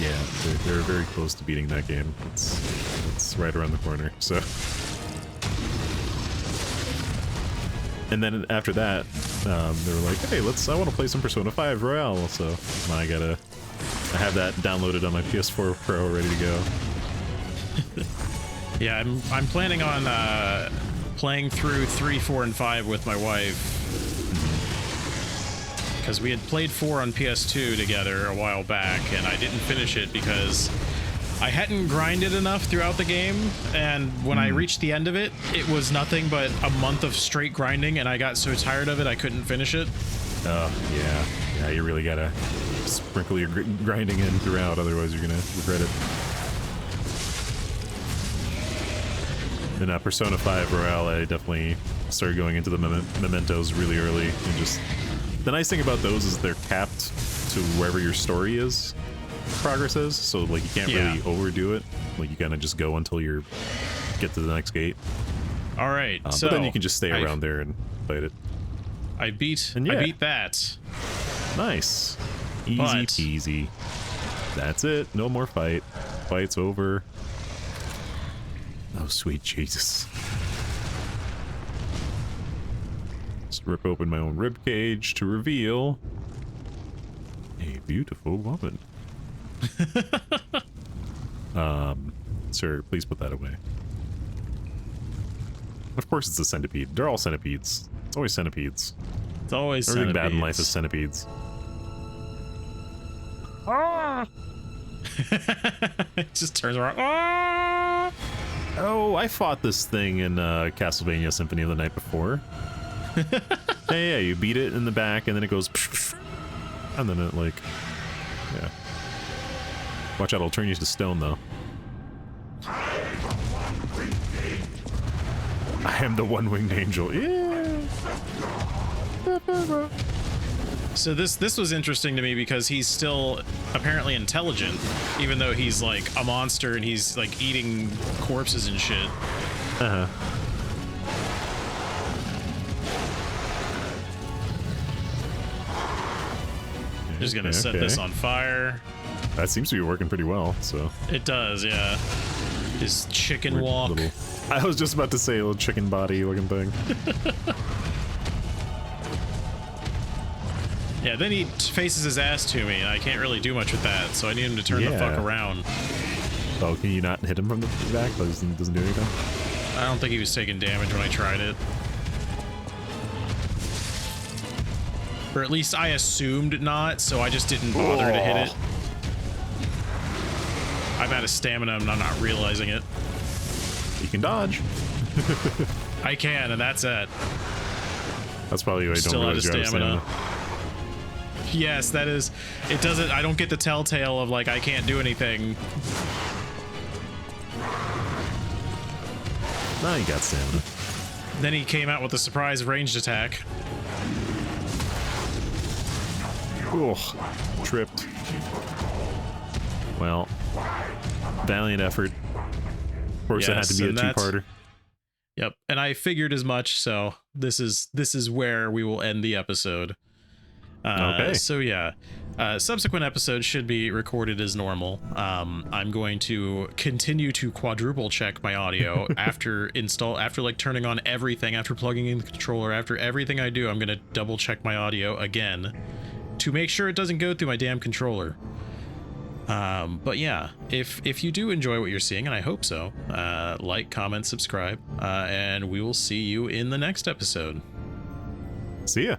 Yeah, they're very close to beating that game. It's right around the corner. So, and then after that, they were like, "Hey, I want to play some Persona 5 Royale." So now I have that downloaded on my PS4 Pro, ready to go. Yeah, I'm planning on playing through 3, 4, and 5 with my wife. Because we had played 4 on PS2 together a while back, and I didn't finish it because I hadn't grinded enough throughout the game, and when I reached the end of it, it was nothing but a month of straight grinding, and I got so tired of it I couldn't finish it. Oh, yeah, you really gotta sprinkle your grinding in throughout, otherwise you're gonna regret it. In Persona 5 Royale, I definitely started going into the mementos really early, and just the nice thing about those is they're capped to wherever your story progress is, so like you can't really overdo it. Like you kind of just go until you get to the next gate. All right, so but then you can just stay around there and fight it. I beat that. Nice, easy peasy. That's it. No more fight. Fight's over. Oh, sweet Jesus. Just rip open my own rib cage to reveal a beautiful woman. Sir, please put that away. Of course it's a centipede. They're all centipedes. It's always centipedes. It's always everything centipedes. bad in life is centipedes. Ah! It just turns around. Ah! Oh, I fought this thing in Castlevania Symphony of the Night before. Yeah, you beat it in the back, and then it goes, and then it like, yeah. Watch out, it'll turn you to stone, though. I am the one-winged angel. Yeah. So this was interesting to me because he's still apparently intelligent, even though he's like a monster and he's like eating corpses and shit. Uh-huh. Just gonna set this on fire. That seems to be working pretty well, so. It does, yeah. His chicken walk. I was just about to say a little chicken body looking thing. Yeah, then he faces his ass to me, and I can't really do much with that, so I need him to turn the fuck around. Oh, can you not hit him from the back? Doesn't do anything? I don't think he was taking damage when I tried it. Or at least I assumed not, so I just didn't bother to hit it. I'm out of stamina and I'm not realizing it. You can dodge. I can, and that's it. That's probably why I don't Still out of realize you're out of stamina. stamina. Yes, that is. It doesn't. I don't get the telltale of like I can't do anything. Now you got stamina. Then he came out with a surprise ranged attack. Ugh, tripped. Well, valiant effort. Of course, it had to be a two-parter. Yep, and I figured as much. So this is where we will end the episode. Okay. So yeah, subsequent episodes should be recorded as normal. I'm going to continue to quadruple check my audio after like turning on everything, after plugging in the controller, after everything I do. I'm gonna double check my audio again to make sure it doesn't go through my damn controller. But yeah, if you do enjoy what you're seeing, and I hope so, like, comment, subscribe, and we will see you in the next episode. See ya.